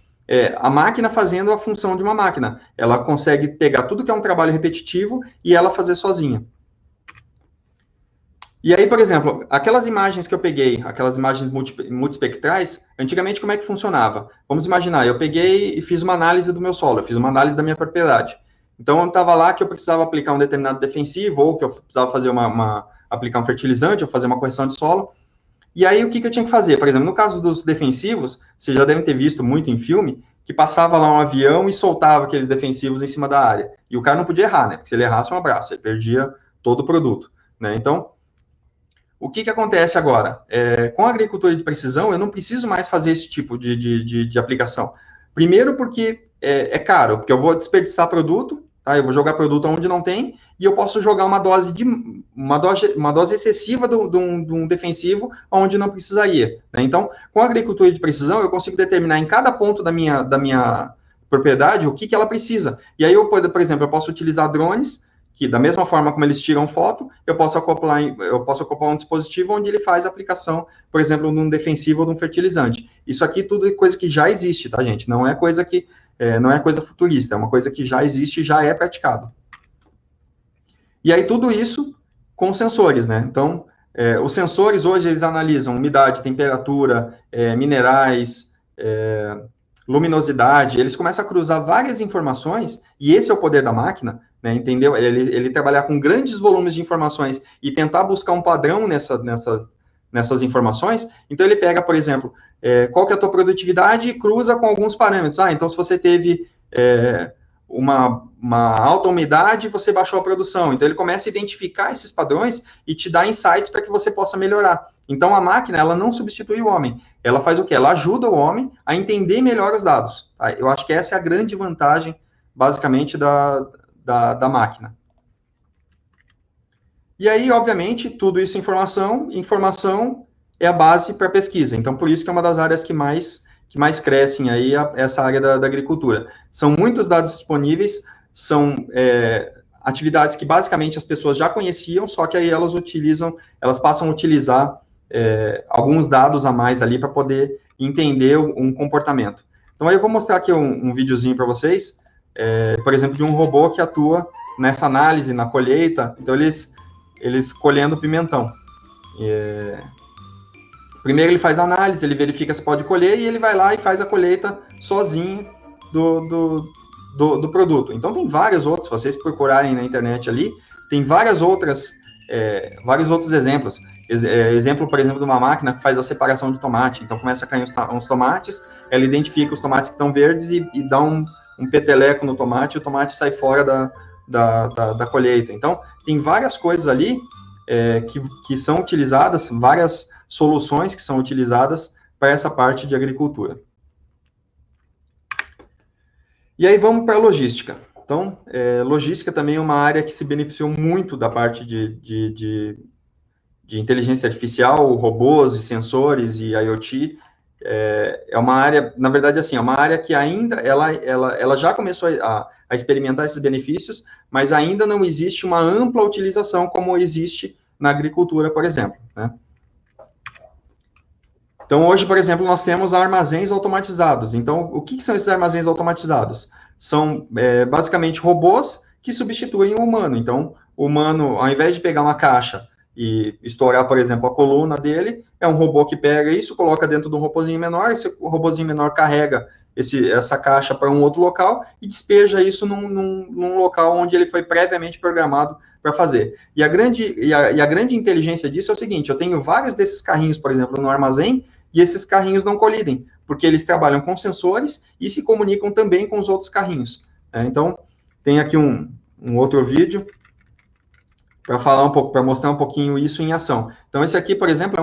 a máquina fazendo a função de uma máquina. Ela consegue pegar tudo que é um trabalho repetitivo e ela fazer sozinha. E aí, por exemplo, aquelas imagens que eu peguei, aquelas imagens multispectrais, antigamente como é que funcionava? Vamos imaginar, eu peguei e fiz uma análise do meu solo, eu fiz uma análise da minha propriedade. Então, eu estava lá que eu precisava aplicar um determinado defensivo, ou que eu precisava fazer aplicar um fertilizante, ou fazer uma correção de solo. E aí, o que eu tinha que fazer? Por exemplo, no caso dos defensivos, vocês já devem ter visto muito em filme, que passava lá um avião e soltava aqueles defensivos em cima da área. E o cara não podia errar, né? Porque se ele errasse, um abraço, ele perdia todo o produto, né? Então, o que acontece agora? Com a agricultura de precisão, eu não preciso mais fazer esse tipo de aplicação. Primeiro porque é caro, porque eu vou desperdiçar produto, tá? Eu vou jogar produto onde não tem, e eu posso jogar uma dose excessiva de um defensivo onde não precisaria, né? Então, com a agricultura de precisão, eu consigo determinar em cada ponto da minha propriedade o que ela precisa. E aí, por exemplo, eu posso utilizar drones, que da mesma forma como eles tiram foto, eu posso acoplar um dispositivo onde ele faz a aplicação, por exemplo, de um defensivo ou de um fertilizante. Isso aqui tudo é coisa que já existe, tá, gente? Não é coisa futurista, é uma coisa que já existe e já é praticado. E aí tudo isso com sensores, né? Então, os sensores hoje eles analisam umidade, temperatura, minerais, luminosidade, eles começam a cruzar várias informações, e esse é o poder da máquina, né, entendeu? Ele trabalhar com grandes volumes de informações e tentar buscar um padrão nessas informações. Então, ele pega, por exemplo, qual que é a tua produtividade e cruza com alguns parâmetros. Então, se você teve uma alta umidade, você baixou a produção. Então, ele começa a identificar esses padrões e te dá insights para que você possa melhorar. Então, a máquina, ela não substitui o homem. Ela faz o quê? Ela ajuda o homem a entender melhor os dados. Tá? Eu acho que essa é a grande vantagem, basicamente, da máquina. E aí, obviamente, tudo isso é informação é a base para pesquisa. Então, por isso que é uma das áreas que mais crescem aí, essa área da agricultura. São muitos dados disponíveis, são atividades que basicamente as pessoas já conheciam, só que aí elas passam a utilizar alguns dados a mais ali para poder entender um comportamento. Então, aí eu vou mostrar aqui um videozinho para vocês, por exemplo, de um robô que atua nessa análise, na colheita. Então, eles colhendo pimentão. Primeiro ele faz a análise, ele verifica se pode colher, e ele vai lá e faz a colheita sozinho do produto. Então, tem vários outros, se vocês procurarem na internet ali, tem vários outros exemplos. Exemplo, por exemplo, de uma máquina que faz a separação de tomate. Então, começa a cair uns tomates, ela identifica os tomates que estão verdes e dá um peteleco no tomate, e o tomate sai fora da colheita. Então, tem várias coisas ali que são utilizadas, várias soluções que são utilizadas para essa parte de agricultura. E aí vamos para a logística. Então, logística também é uma área que se beneficiou muito da parte de inteligência artificial, robôs e sensores e IoT. É uma área, na verdade, assim, é uma área que ainda, ela já começou a experimentar esses benefícios, mas ainda não existe uma ampla utilização como existe na agricultura, por exemplo, né? Então, hoje, por exemplo, nós temos armazéns automatizados. Então, o que são esses armazéns automatizados? São, basicamente, robôs que substituem o humano. Então, o humano, ao invés de pegar uma caixa e estourar, por exemplo, a coluna dele, é um robô que pega isso, coloca dentro de um robozinho menor, esse robozinho menor carrega essa caixa para um outro local e despeja isso num local onde ele foi previamente programado para fazer. E a grande inteligência disso é o seguinte: eu tenho vários desses carrinhos, por exemplo, no armazém, e esses carrinhos não colidem, porque eles trabalham com sensores e se comunicam também com os outros carrinhos. Então, tem aqui um outro vídeo para falar um pouco, para mostrar um pouquinho isso em ação. Então, esse aqui, por exemplo, é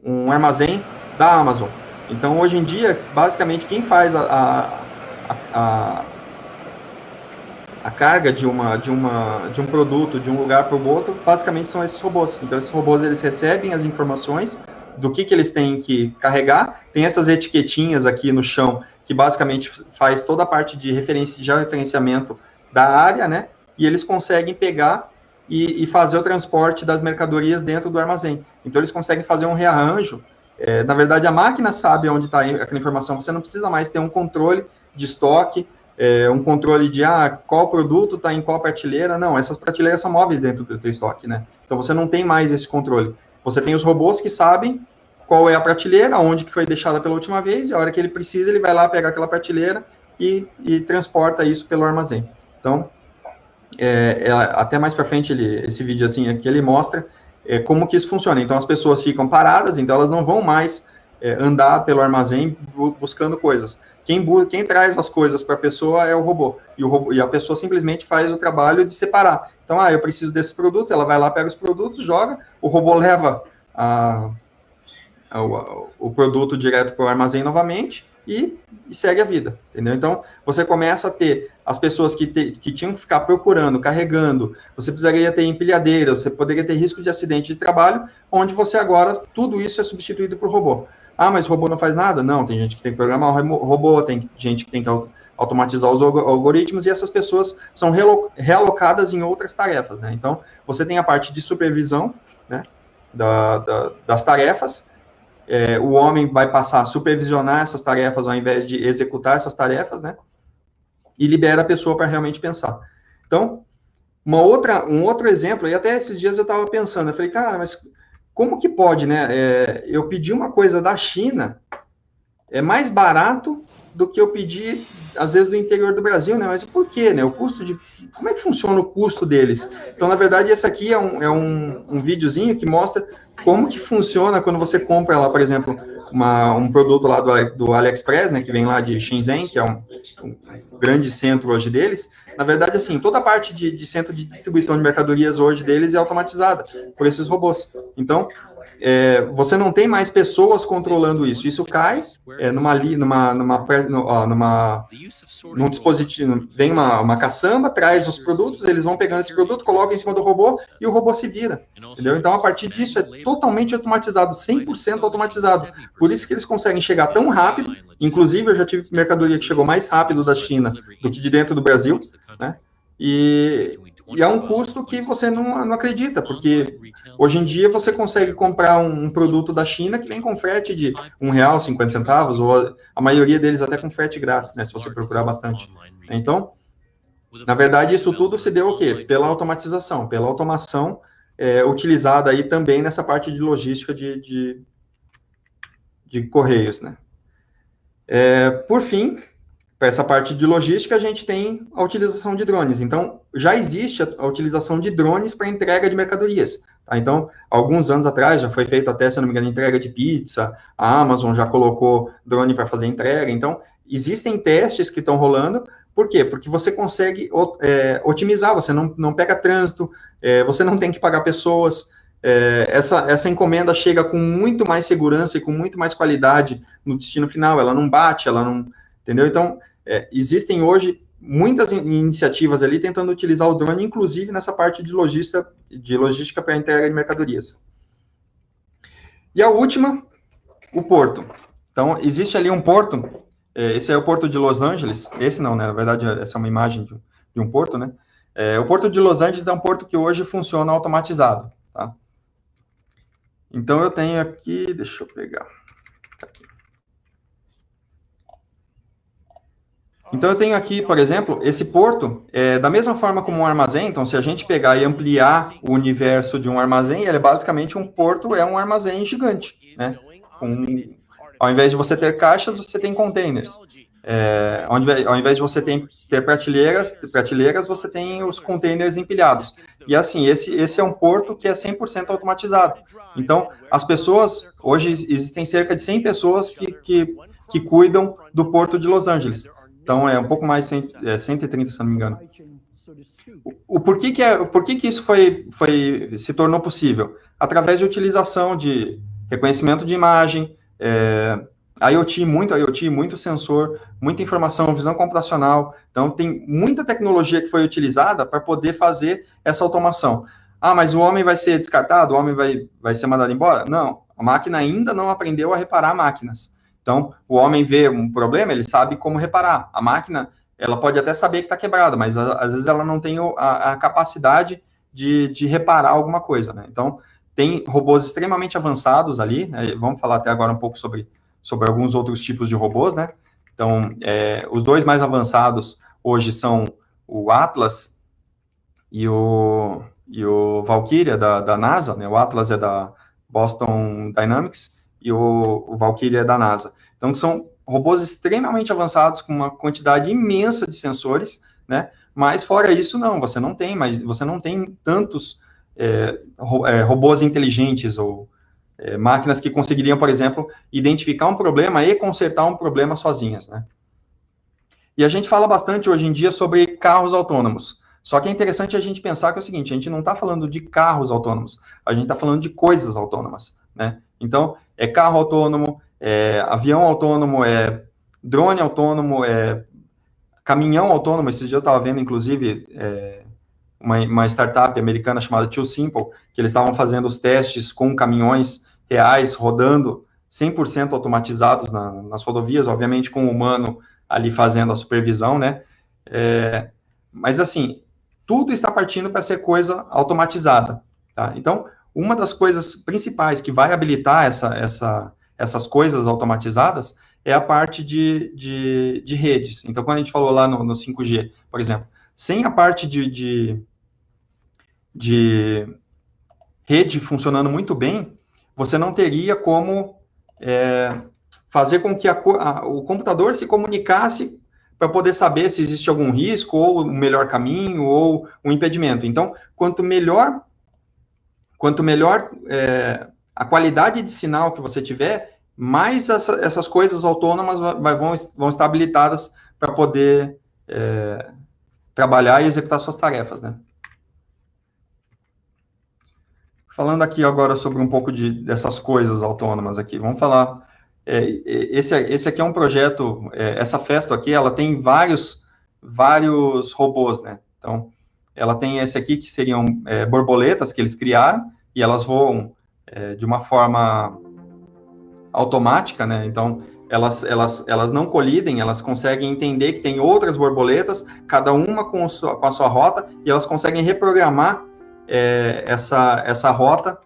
um armazém da Amazon. Então, hoje em dia, basicamente, quem faz a carga de um produto de um lugar para o outro, basicamente são esses robôs. Então, esses robôs, eles recebem as informações do que eles têm que carregar. Tem essas etiquetinhas aqui no chão, que basicamente faz toda a parte de georreferenciamento da área, né? E eles conseguem pegar e fazer o transporte das mercadorias dentro do armazém. Então, eles conseguem fazer um rearranjo. Na verdade, a máquina sabe onde está aquela informação. Você não precisa mais ter um controle de estoque, um controle de qual produto está em qual prateleira. Não, essas prateleiras são móveis dentro do teu estoque, né? Então, você não tem mais esse controle. Você tem os robôs que sabem qual é a prateleira, onde que foi deixada pela última vez, e a hora que ele precisa, ele vai lá pegar aquela prateleira e transporta isso pelo armazém. Então, até mais para frente, esse vídeo assim aqui, ele mostra como que isso funciona. Então, as pessoas ficam paradas, então elas não vão mais andar pelo armazém buscando coisas. Quem traz as coisas para a pessoa é o robô, e a pessoa simplesmente faz o trabalho de separar. Então, eu preciso desses produtos, ela vai lá, pega os produtos, joga, o robô leva o produto direto para o armazém novamente e segue a vida, entendeu? Então, você começa a ter as pessoas que tinham que ficar procurando, carregando, você precisaria ter empilhadeiras, você poderia ter risco de acidente de trabalho, onde você agora, tudo isso é substituído por robô. Mas o robô não faz nada? Não, tem gente que tem que programar o robô, tem gente que tem que automatizar os algoritmos, e essas pessoas são realocadas em outras tarefas, né? Então, você tem a parte de supervisão, né, das tarefas. O homem vai passar a supervisionar essas tarefas ao invés de executar essas tarefas, né? E libera a pessoa para realmente pensar. Então, um outro exemplo, e até esses dias eu estava pensando, eu falei, cara, mas como que pode, né? Eu pedi uma coisa da China, é mais barato do que eu pedi, às vezes, do interior do Brasil, né? Mas por quê, né? Como é que funciona o custo deles? Então, na verdade, esse aqui é um videozinho que mostra como que funciona quando você compra lá, por exemplo, um produto lá do AliExpress, né? Que vem lá de Shenzhen, que é um grande centro hoje deles. Na verdade, assim, toda a parte de centro de distribuição de mercadorias hoje deles é automatizada por esses robôs. Então, você não tem mais pessoas controlando isso. Isso cai num dispositivo. Vem uma caçamba, traz os produtos, eles vão pegando esse produto, colocam em cima do robô e o robô se vira. Entendeu? Então, a partir disso, é totalmente automatizado, 100% automatizado. Por isso que eles conseguem chegar tão rápido. Inclusive, eu já tive mercadoria que chegou mais rápido da China do que de dentro do Brasil, né? E é um custo que você não acredita, porque hoje em dia você consegue comprar um produto da China que vem com frete de R$1,50, ou a maioria deles até com frete grátis, né, se você procurar bastante. Então, na verdade, isso tudo se deu o quê? Pela automatização, pela automação utilizada aí também nessa parte de logística de correios, né. Por fim, para essa parte de logística, a gente tem a utilização de drones. Então, já existe a utilização de drones para entrega de mercadorias. Tá? Então, alguns anos atrás, já foi feito até, se não me engano, entrega de pizza, a Amazon já colocou drone para fazer entrega. Então, existem testes que estão rolando. Por quê? Porque você consegue otimizar, você não pega trânsito, você não tem que pagar pessoas. Essa encomenda chega com muito mais segurança e com muito mais qualidade no destino final. Ela não bate, ela não... Entendeu? Então, existem hoje muitas iniciativas ali tentando utilizar o drone, inclusive nessa parte de logística para entrega de mercadorias. E a última, o porto. Então, existe ali um porto, esse é o porto de Los Angeles, esse não, né? Na verdade, essa é uma imagem de um porto, né? O porto de Los Angeles é um porto que hoje funciona automatizado, tá? Então, eu tenho aqui, deixa eu pegar. Tá aqui. Então, eu tenho aqui, por exemplo, esse porto, da mesma forma como um armazém. Então, se a gente pegar e ampliar o universo de um armazém, ele é basicamente um porto, é um armazém gigante, né? Ao invés de você ter caixas, você tem containers. Ao invés de você ter prateleiras, você tem os containers empilhados. E assim, esse é um porto que é 100% automatizado. Então, as pessoas, hoje existem cerca de 100 pessoas que cuidam do porto de Los Angeles. Então, é um pouco mais, 130, se não me engano. Por que isso se tornou possível? Através de utilização de reconhecimento de imagem, IoT, muito sensor, muita informação, visão computacional. Então, tem muita tecnologia que foi utilizada para poder fazer essa automação. Mas o homem vai ser descartado? O homem vai ser mandado embora? Não. A máquina ainda não aprendeu a reparar máquinas. Então, o homem vê um problema, ele sabe como reparar. A máquina, ela pode até saber que está quebrada, mas às vezes ela não tem a capacidade de reparar alguma coisa, né? Então, tem robôs extremamente avançados ali, né? Vamos falar até agora um pouco sobre alguns outros tipos de robôs, né? Então, os dois mais avançados hoje são o Atlas e o Valkyria da NASA, né? O Atlas é da Boston Dynamics e o Valkyria é da NASA. Então, são robôs extremamente avançados com uma quantidade imensa de sensores, né? Mas fora isso, não, você não tem tantos robôs inteligentes ou máquinas que conseguiriam, por exemplo, identificar um problema e consertar um problema sozinhas, né? E a gente fala bastante hoje em dia sobre carros autônomos. Só que é interessante a gente pensar que é o seguinte, a gente não está falando de carros autônomos, a gente está falando de coisas autônomas, né? Então, é carro autônomo, é avião autônomo, é drone autônomo, é caminhão autônomo. Esses dias eu estava vendo, inclusive, uma startup americana chamada Too Simple, que eles estavam fazendo os testes com caminhões reais, rodando 100% automatizados nas rodovias, obviamente com o humano ali fazendo a supervisão, né? Mas, assim, tudo está partindo para ser coisa automatizada, tá? Então, uma das coisas principais que vai habilitar essas coisas automatizadas é a parte de redes. Então, quando a gente falou lá no 5G, por exemplo, sem a parte de rede funcionando muito bem, você não teria como fazer com que o computador se comunicasse para poder saber se existe algum risco, ou o melhor caminho, ou um impedimento. Então, quanto melhor a qualidade de sinal que você tiver, mais essas coisas autônomas vão estar habilitadas para poder trabalhar e executar suas tarefas, né? Falando aqui agora sobre um pouco dessas coisas autônomas aqui, vamos falar. Esse aqui é um projeto, essa Festo aqui, ela tem vários robôs, né? Então, ela tem esse aqui que seriam borboletas que eles criaram, e elas voam de uma forma automática, né? Então, elas não colidem, elas conseguem entender que tem outras borboletas, cada uma com a sua rota, e elas conseguem reprogramar essa rota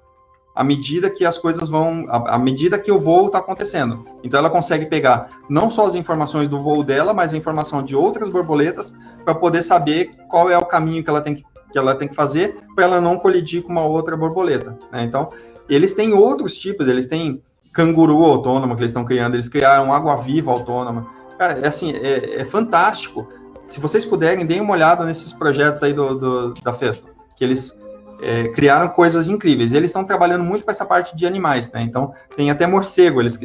à medida que as coisas à medida que o voo está acontecendo. Então, ela consegue pegar não só as informações do voo dela, mas a informação de outras borboletas para poder saber qual é o caminho que ela tem que fazer para ela não colidir com uma outra borboleta, né? Então, eles têm outros tipos, eles têm canguru autônomo que eles estão criando, eles criaram água-viva autônoma. Cara, é fantástico. Se vocês puderem, deem uma olhada nesses projetos aí da Festo, que eles criaram coisas incríveis. Eles estão trabalhando muito com essa parte de animais, né? Então, tem até morcego, eles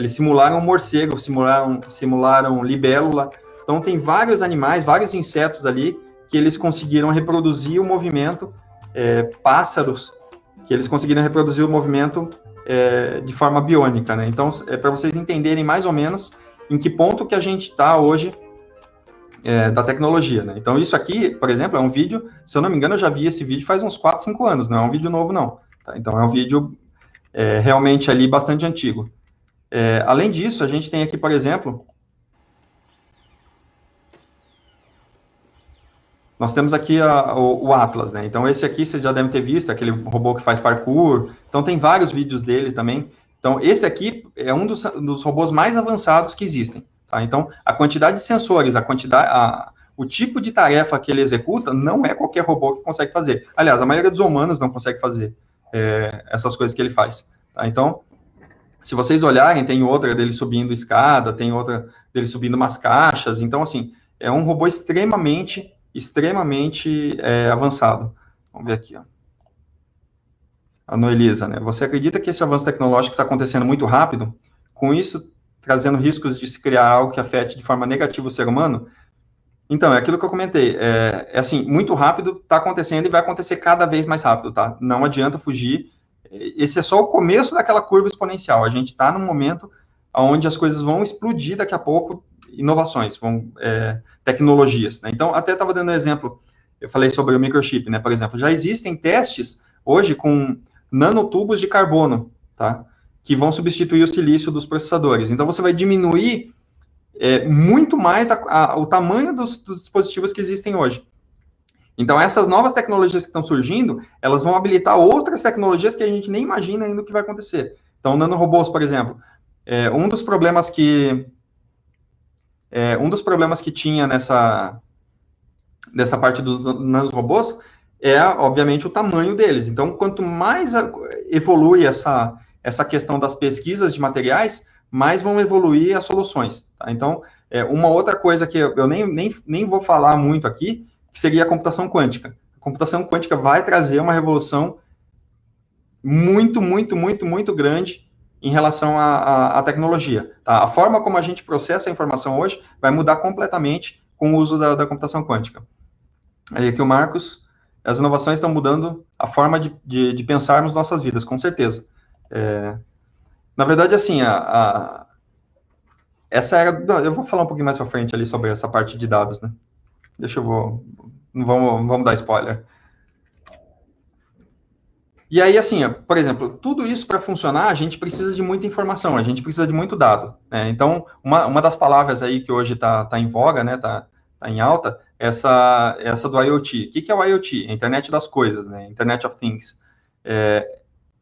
simularam morcego, simularam libélula. Então, tem vários animais, vários insetos ali, que eles conseguiram reproduzir o movimento, pássaros, que eles conseguiram reproduzir o movimento de forma biônica, né? Então, para vocês entenderem mais ou menos em que ponto que a gente está hoje da tecnologia, né? Então, isso aqui, por exemplo, é um vídeo, se eu não me engano, eu já vi esse vídeo faz uns 4, 5 anos, não é um vídeo novo, não. Tá? Então, é um vídeo realmente ali bastante antigo. Além disso, a gente tem aqui, por exemplo, nós temos aqui o Atlas, né? Então, esse aqui vocês já devem ter visto, aquele robô que faz parkour. Então, tem vários vídeos deles também. Então, esse aqui é um dos robôs mais avançados que existem. Tá? Então, a quantidade de sensores, o tipo de tarefa que ele executa, não é qualquer robô que consegue fazer. Aliás, a maioria dos humanos não consegue fazer essas coisas que ele faz. Tá? Então, se vocês olharem, tem outra dele subindo escada, tem outra dele subindo umas caixas. Então, assim, é um robô extremamente avançado. Vamos ver aqui, ó. A Noelisa, né? Você acredita que esse avanço tecnológico está acontecendo muito rápido? Com isso, trazendo riscos de se criar algo que afete de forma negativa o ser humano? Então, é aquilo que eu comentei. Assim, muito rápido, está acontecendo e vai acontecer cada vez mais rápido, tá? Não adianta fugir. Esse é só o começo daquela curva exponencial. A gente está num momento onde as coisas vão explodir daqui a pouco, inovações, tecnologias, né? Então, até estava dando um exemplo, eu falei sobre o microchip, né? Por exemplo, já existem testes hoje com nanotubos de carbono, tá? Que vão substituir o silício dos processadores. Então, você vai diminuir muito mais o tamanho dos dispositivos que existem hoje. Então, essas novas tecnologias que estão surgindo, elas vão habilitar outras tecnologias que a gente nem imagina ainda o que vai acontecer. Então, nanorobôs, por exemplo, um dos problemas que tinha nessa parte dos nanorobôs obviamente, o tamanho deles. Então, quanto mais evolui essa questão das pesquisas de materiais, mais vão evoluir as soluções. Tá? Então, uma outra coisa que eu nem vou falar muito aqui, que seria a computação quântica. A computação quântica vai trazer uma revolução muito, muito, muito, muito grande em relação à tecnologia. Tá? A forma como a gente processa a informação hoje vai mudar completamente com o uso da computação quântica. Aí aqui o Marcos, as inovações estão mudando a forma de pensarmos nossas vidas, com certeza. Na verdade, assim, essa era... Eu vou falar um pouquinho mais para frente ali sobre essa parte de dados, né? Não vamos dar spoiler. E aí, assim, por exemplo, tudo isso para funcionar, a gente precisa de muita informação, a gente precisa de muito dado. Né? Então, uma das palavras aí que hoje está em voga, né, tá em alta, essa do IoT. O que é o IoT? A Internet das Coisas, né? Internet of Things.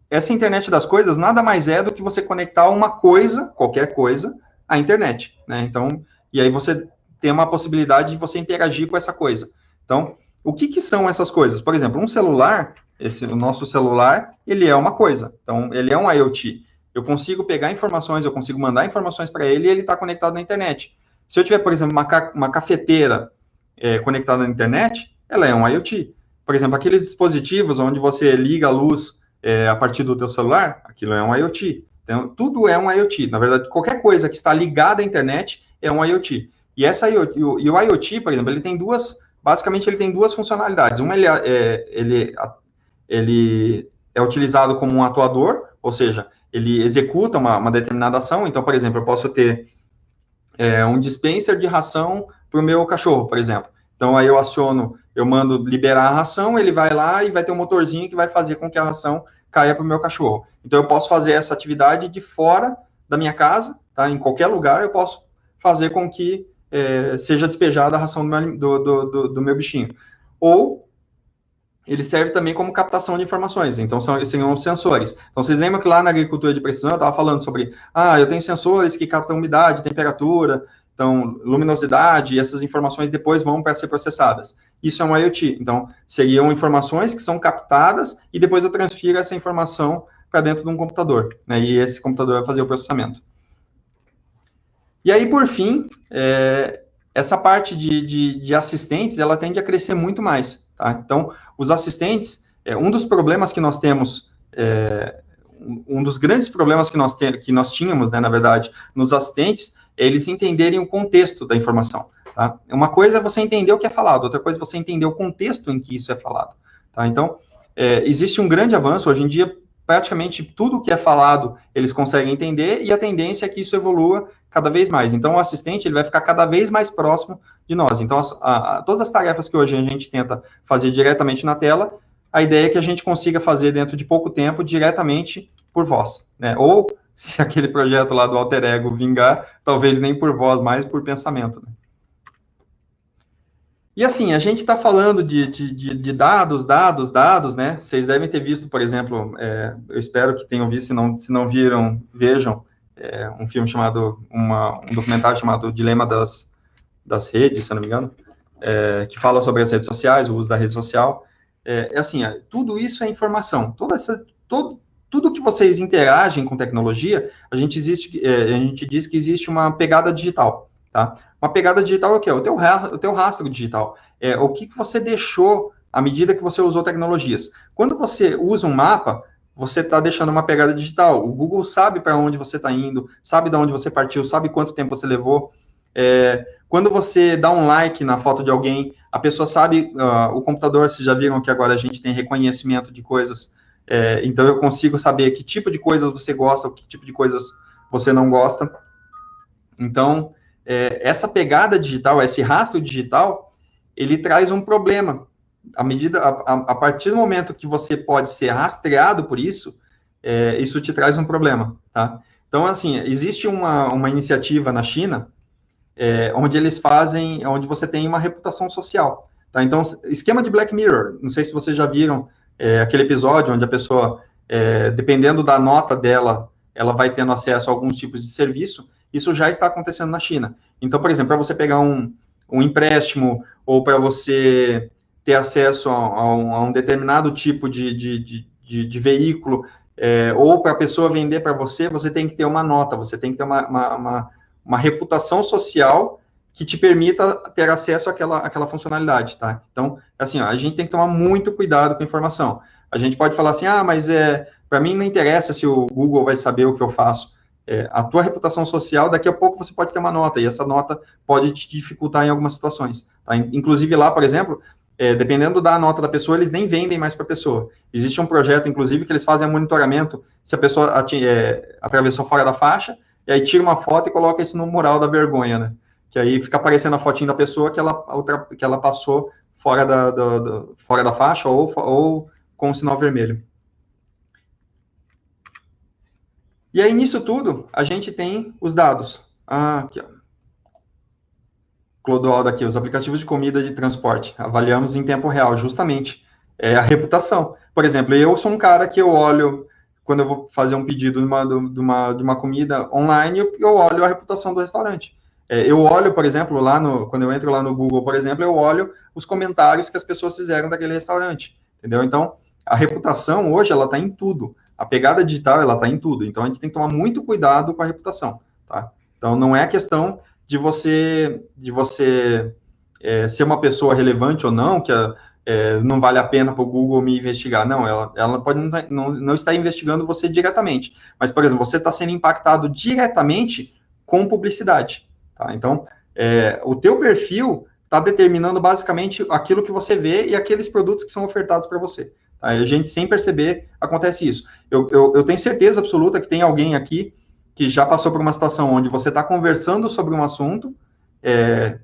Essa Internet das Coisas nada mais é do que você conectar uma coisa, qualquer coisa, à internet. Né? Então, e aí você tem uma possibilidade de você interagir com essa coisa. Então, o que são essas coisas? Por exemplo, um celular... o nosso celular, ele é uma coisa. Então, ele é um IoT. Eu consigo pegar informações, eu consigo mandar informações para ele e ele está conectado na internet. Se eu tiver, por exemplo, uma cafeteira conectada na internet, ela é um IoT. Por exemplo, aqueles dispositivos onde você liga a luz a partir do teu celular, aquilo é um IoT. Então, tudo é um IoT. Na verdade, qualquer coisa que está ligada à internet é um IoT. E o IoT, por exemplo, basicamente ele tem duas funcionalidades. Uma, ele é utilizado como um atuador, ou seja, ele executa uma determinada ação. Então, por exemplo, eu posso ter um dispenser de ração para o meu cachorro, por exemplo. Então, aí eu mando liberar a ração, ele vai lá e vai ter um motorzinho que vai fazer com que a ração caia para o meu cachorro. Então, eu posso fazer essa atividade de fora da minha casa, tá? Em qualquer lugar, eu posso fazer com que seja despejada a ração do meu bichinho. Ou ele serve também como captação de informações, então são os sensores. Então, vocês lembram que lá na agricultura de precisão eu estava falando sobre, eu tenho sensores que captam umidade, temperatura, então, luminosidade, e essas informações depois vão para ser processadas. Isso é um IoT, então, seriam informações que são captadas e depois eu transfiro essa informação para dentro de um computador, né, e esse computador vai fazer o processamento. E aí, por fim, essa parte de assistentes, ela tende a crescer muito mais, tá? Então, os assistentes, um dos problemas que nós temos, um dos grandes problemas que nós tínhamos, né, na verdade, nos assistentes, é eles entenderem o contexto da informação, tá? Uma coisa é você entender o que é falado, outra coisa é você entender o contexto em que isso é falado, tá? Então, existe um grande avanço, hoje em dia, praticamente tudo que é falado, eles conseguem entender, e a tendência é que isso evolua cada vez mais. Então, o assistente ele vai ficar cada vez mais próximo de nós. Então, todas as tarefas que hoje a gente tenta fazer diretamente na tela, a ideia é que a gente consiga fazer dentro de pouco tempo diretamente por voz, né? Ou, se aquele projeto lá do Alter Ego vingar, talvez nem por voz, mas por pensamento, né? E assim, a gente está falando de dados, né? Vocês devem ter visto, por exemplo, eu espero que tenham visto, se não viram, vejam, um filme chamado, um documentário chamado Dilema das Redes, se eu não me engano, que fala sobre as redes sociais, o uso da rede social. Assim, tudo isso é informação. Tudo que vocês interagem com tecnologia, a gente diz que existe uma pegada digital, tá? Uma pegada digital é o quê? O teu rastro digital. O que você deixou à medida que você usou tecnologias. Quando você usa um mapa, você está deixando uma pegada digital. O Google sabe para onde você está indo, sabe de onde você partiu, sabe quanto tempo você levou. Quando você dá um like na foto de alguém, a pessoa sabe, o computador, vocês já viram que agora a gente tem reconhecimento de coisas, então eu consigo saber que tipo de coisas você gosta, que tipo de coisas você não gosta. Então, essa pegada digital, esse rastro digital, ele traz um problema. A partir do momento que você pode ser rastreado por isso, isso te traz um problema, tá? Então, assim, existe uma iniciativa na China, onde eles fazem, onde você tem uma reputação social, tá? Então, esquema de Black Mirror, não sei se vocês já viram aquele episódio onde a pessoa, dependendo da nota dela, ela vai tendo acesso a alguns tipos de serviço. Isso já está acontecendo na China. Então, por exemplo, para você pegar um empréstimo ou para você ter acesso a um determinado tipo de veículo, ou para a pessoa vender para você, você tem que ter uma nota, você tem que ter uma reputação social que te permita ter acesso àquela funcionalidade, tá? Então, assim, ó, a gente tem que tomar muito cuidado com a informação. A gente pode falar assim, mas para mim não interessa se o Google vai saber o que eu faço. A tua reputação social, daqui a pouco você pode ter uma nota, e essa nota pode te dificultar em algumas situações. Tá? Inclusive lá, por exemplo, dependendo da nota da pessoa, eles nem vendem mais para a pessoa. Existe um projeto, inclusive, que eles fazem monitoramento se a pessoa atravessou fora da faixa, e aí tira uma foto e coloca isso no mural da vergonha, né? Que aí fica aparecendo a fotinha da pessoa que ela passou fora fora da faixa ou com o sinal vermelho. E aí, nisso tudo, a gente tem os dados. Aqui, ó. Clodoaldo aqui, os aplicativos de comida de transporte. Avaliamos em tempo real, justamente. A reputação. Por exemplo, eu sou um cara que eu olho, quando eu vou fazer um pedido de uma comida online, eu olho a reputação do restaurante. Eu olho, por exemplo, quando eu entro lá no Google, por exemplo, eu olho os comentários que as pessoas fizeram daquele restaurante. Entendeu? Então, a reputação hoje, ela está em tudo. A pegada digital, ela está em tudo. Então, a gente tem que tomar muito cuidado com a reputação, tá? Então, não é questão de você ser uma pessoa relevante ou não, que não vale a pena para o Google me investigar. Não, ela pode não estar investigando você diretamente. Mas, por exemplo, você está sendo impactado diretamente com publicidade, tá? Então, o teu perfil está determinando basicamente aquilo que você vê e aqueles produtos que são ofertados para você. Tá? A gente, sem perceber, acontece isso. Eu tenho certeza absoluta que tem alguém aqui que já passou por uma situação onde você está conversando sobre um assunto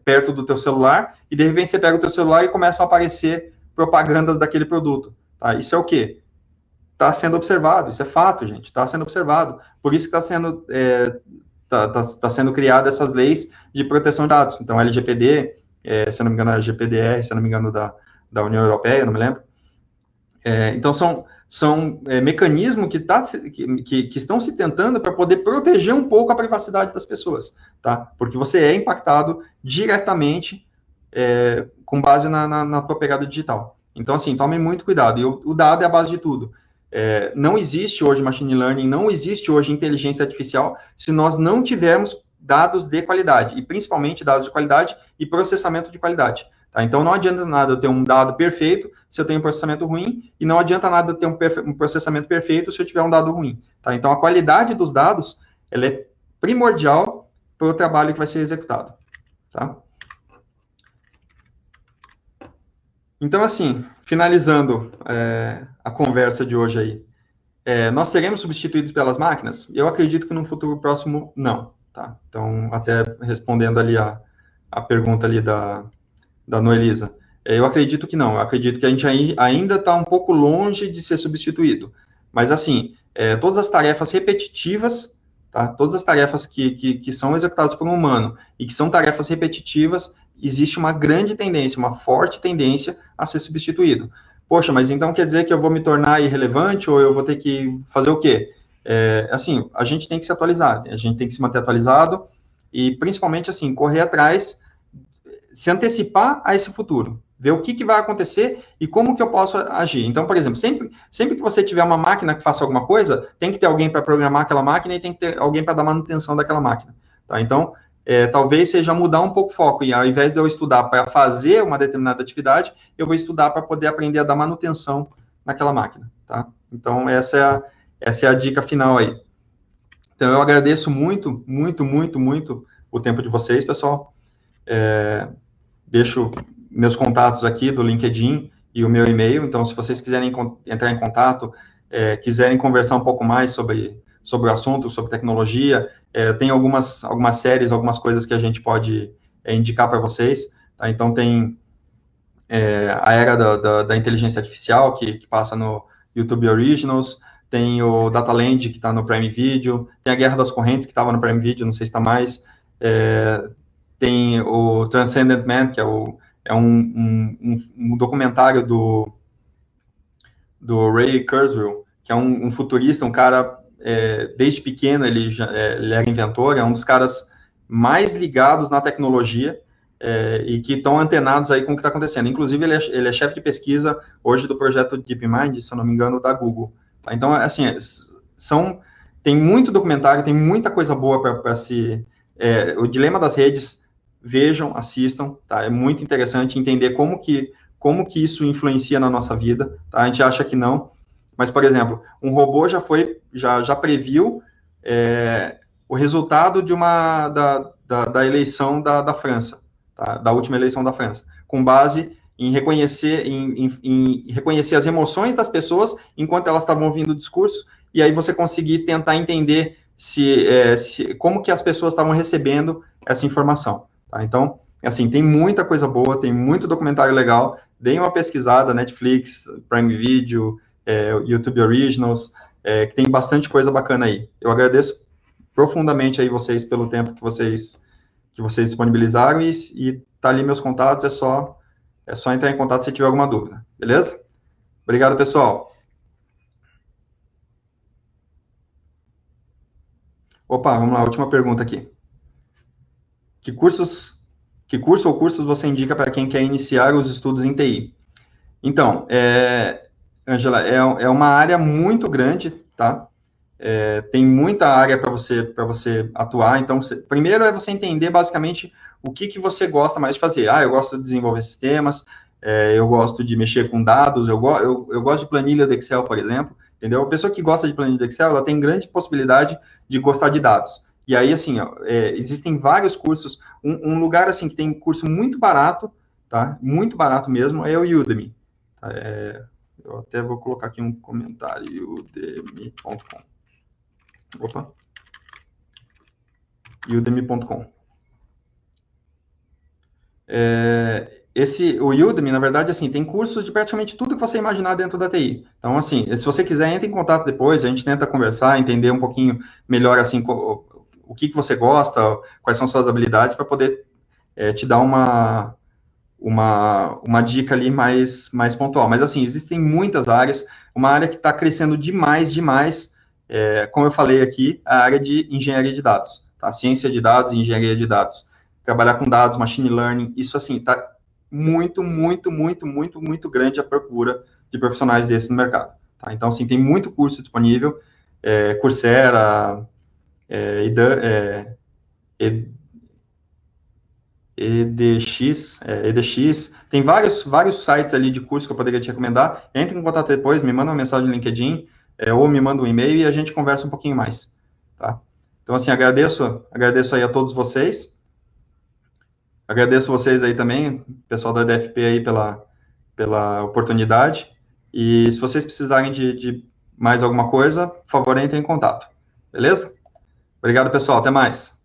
perto do teu celular e, de repente, você pega o teu celular e começam a aparecer propagandas daquele produto. Tá? Isso é o quê? Está sendo observado. Isso é fato, gente. Está sendo observado. Por isso que está sendo criadas essas leis de proteção de dados. Então, LGPD, se eu não me engano, a GPDR, se eu não me engano, da União Europeia, não me lembro. Então, são mecanismos que estão se tentando para poder proteger um pouco a privacidade das pessoas, tá? Porque você é impactado diretamente com base na tua pegada digital. Então, assim, tome muito cuidado. E o dado é a base de tudo. Não existe hoje machine learning, não existe hoje inteligência artificial se nós não tivermos dados de qualidade, e principalmente dados de qualidade e processamento de qualidade. Tá? Então, não adianta nada eu ter um dado perfeito se eu tenho um processamento ruim, e não adianta nada eu ter um processamento perfeito se eu tiver um dado ruim. Tá? Então, a qualidade dos dados, ela é primordial para o trabalho que vai ser executado. Tá? Então, assim, finalizando a conversa de hoje aí, nós seremos substituídos pelas máquinas? Eu acredito que no futuro próximo, não. Tá? Então, até respondendo ali a pergunta ali da Noelisa, eu acredito que não. Eu acredito que a gente ainda está um pouco longe de ser substituído. Mas, assim, todas as tarefas repetitivas, tá? Todas as tarefas que são executadas por um humano e que são tarefas repetitivas, existe uma grande tendência, uma forte tendência a ser substituído. Poxa, mas então quer dizer que eu vou me tornar irrelevante ou eu vou ter que fazer o quê? Assim, a gente tem que se atualizar, a gente tem que se manter atualizado e, principalmente, assim, correr atrás, se antecipar a esse futuro, ver o que vai acontecer e como que eu posso agir. Então, por exemplo, sempre que você tiver uma máquina que faça alguma coisa, tem que ter alguém para programar aquela máquina e tem que ter alguém para dar manutenção daquela máquina. Tá? Então, talvez seja mudar um pouco o foco, e ao invés de eu estudar para fazer uma determinada atividade, eu vou estudar para poder aprender a dar manutenção naquela máquina. Tá? Então, essa é a dica final aí. Então, eu agradeço muito, muito, muito, muito o tempo de vocês, pessoal. Deixo meus contatos aqui do LinkedIn e o meu e-mail, então se vocês quiserem entrar em contato, quiserem conversar um pouco mais sobre o assunto, sobre tecnologia, tem algumas séries, algumas coisas que a gente pode indicar para vocês, tá? Então tem a era da inteligência artificial, que passa no YouTube Originals, tem o DataLand, que está no Prime Video, tem a Guerra das Correntes, que estava no Prime Video, não sei se está mais, tem o Transcendent Man, que é um documentário do Ray Kurzweil, que é um futurista, um cara, desde pequeno ele era inventor, é um dos caras mais ligados na tecnologia, e que estão antenados aí com o que está acontecendo. Inclusive, ele é chefe de pesquisa hoje do projeto DeepMind, se eu não me engano, da Google. Tá? Então, assim, tem muito documentário, tem muita coisa boa para se... o Dilema das Redes, vejam, assistam, tá? É muito interessante entender como que isso influencia na nossa vida, tá? A gente acha que não, mas, por exemplo, um robô já previu o resultado da eleição da França, tá? Da última eleição da França, com base em reconhecer as emoções das pessoas enquanto elas estavam ouvindo o discurso, e aí você conseguir tentar entender como que as pessoas estavam recebendo essa informação, tá? Então, assim, tem muita coisa boa, tem muito documentário legal, deem uma pesquisada, Netflix, Prime Video, YouTube Originals, que tem bastante coisa bacana aí. Eu agradeço profundamente aí vocês pelo tempo que vocês disponibilizaram, e tá ali meus contatos, é só entrar em contato se tiver alguma dúvida, beleza? Obrigado, pessoal. Opa, vamos lá, última pergunta aqui. Que curso ou cursos você indica para quem quer iniciar os estudos em TI? Então, Angela, é uma área muito grande, tá? Tem muita área para você atuar. Então, primeiro é você entender basicamente o que você gosta mais de fazer. Eu gosto de desenvolver sistemas, eu gosto de mexer com dados, eu gosto de planilha do Excel, por exemplo, entendeu? A pessoa que gosta de planilha do Excel, ela tem grande possibilidade de gostar de dados. E aí, assim, existem vários cursos. Um lugar, assim, que tem curso muito barato, tá? Muito barato mesmo, é o Udemy. Tá? Eu até vou colocar aqui um comentário, udemy.com. Opa. Udemy.com. O Udemy, na verdade, assim, tem cursos de praticamente tudo que você imaginar dentro da TI. Então, assim, se você quiser, entre em contato depois, a gente tenta conversar, entender um pouquinho melhor, assim, o que você gosta, quais são suas habilidades, para poder te dar uma dica ali mais pontual. Mas, assim, existem muitas áreas, uma área que está crescendo demais, como eu falei aqui, a área de engenharia de dados, tá? Ciência de dados e engenharia de dados. Trabalhar com dados, machine learning, isso, assim, está muito grande a procura de profissionais desses no mercado, tá? Então, assim, tem muito curso disponível, Coursera, EDX, tem vários sites ali de curso que eu poderia te recomendar. Entre em contato depois, me manda uma mensagem no LinkedIn, ou me manda um e-mail e a gente conversa um pouquinho mais, tá? Então, assim, agradeço aí a todos vocês, agradeço vocês aí também, pessoal da DFP aí pela oportunidade, e se vocês precisarem de mais alguma coisa, por favor, entrem em contato, beleza? Obrigado, pessoal, até mais.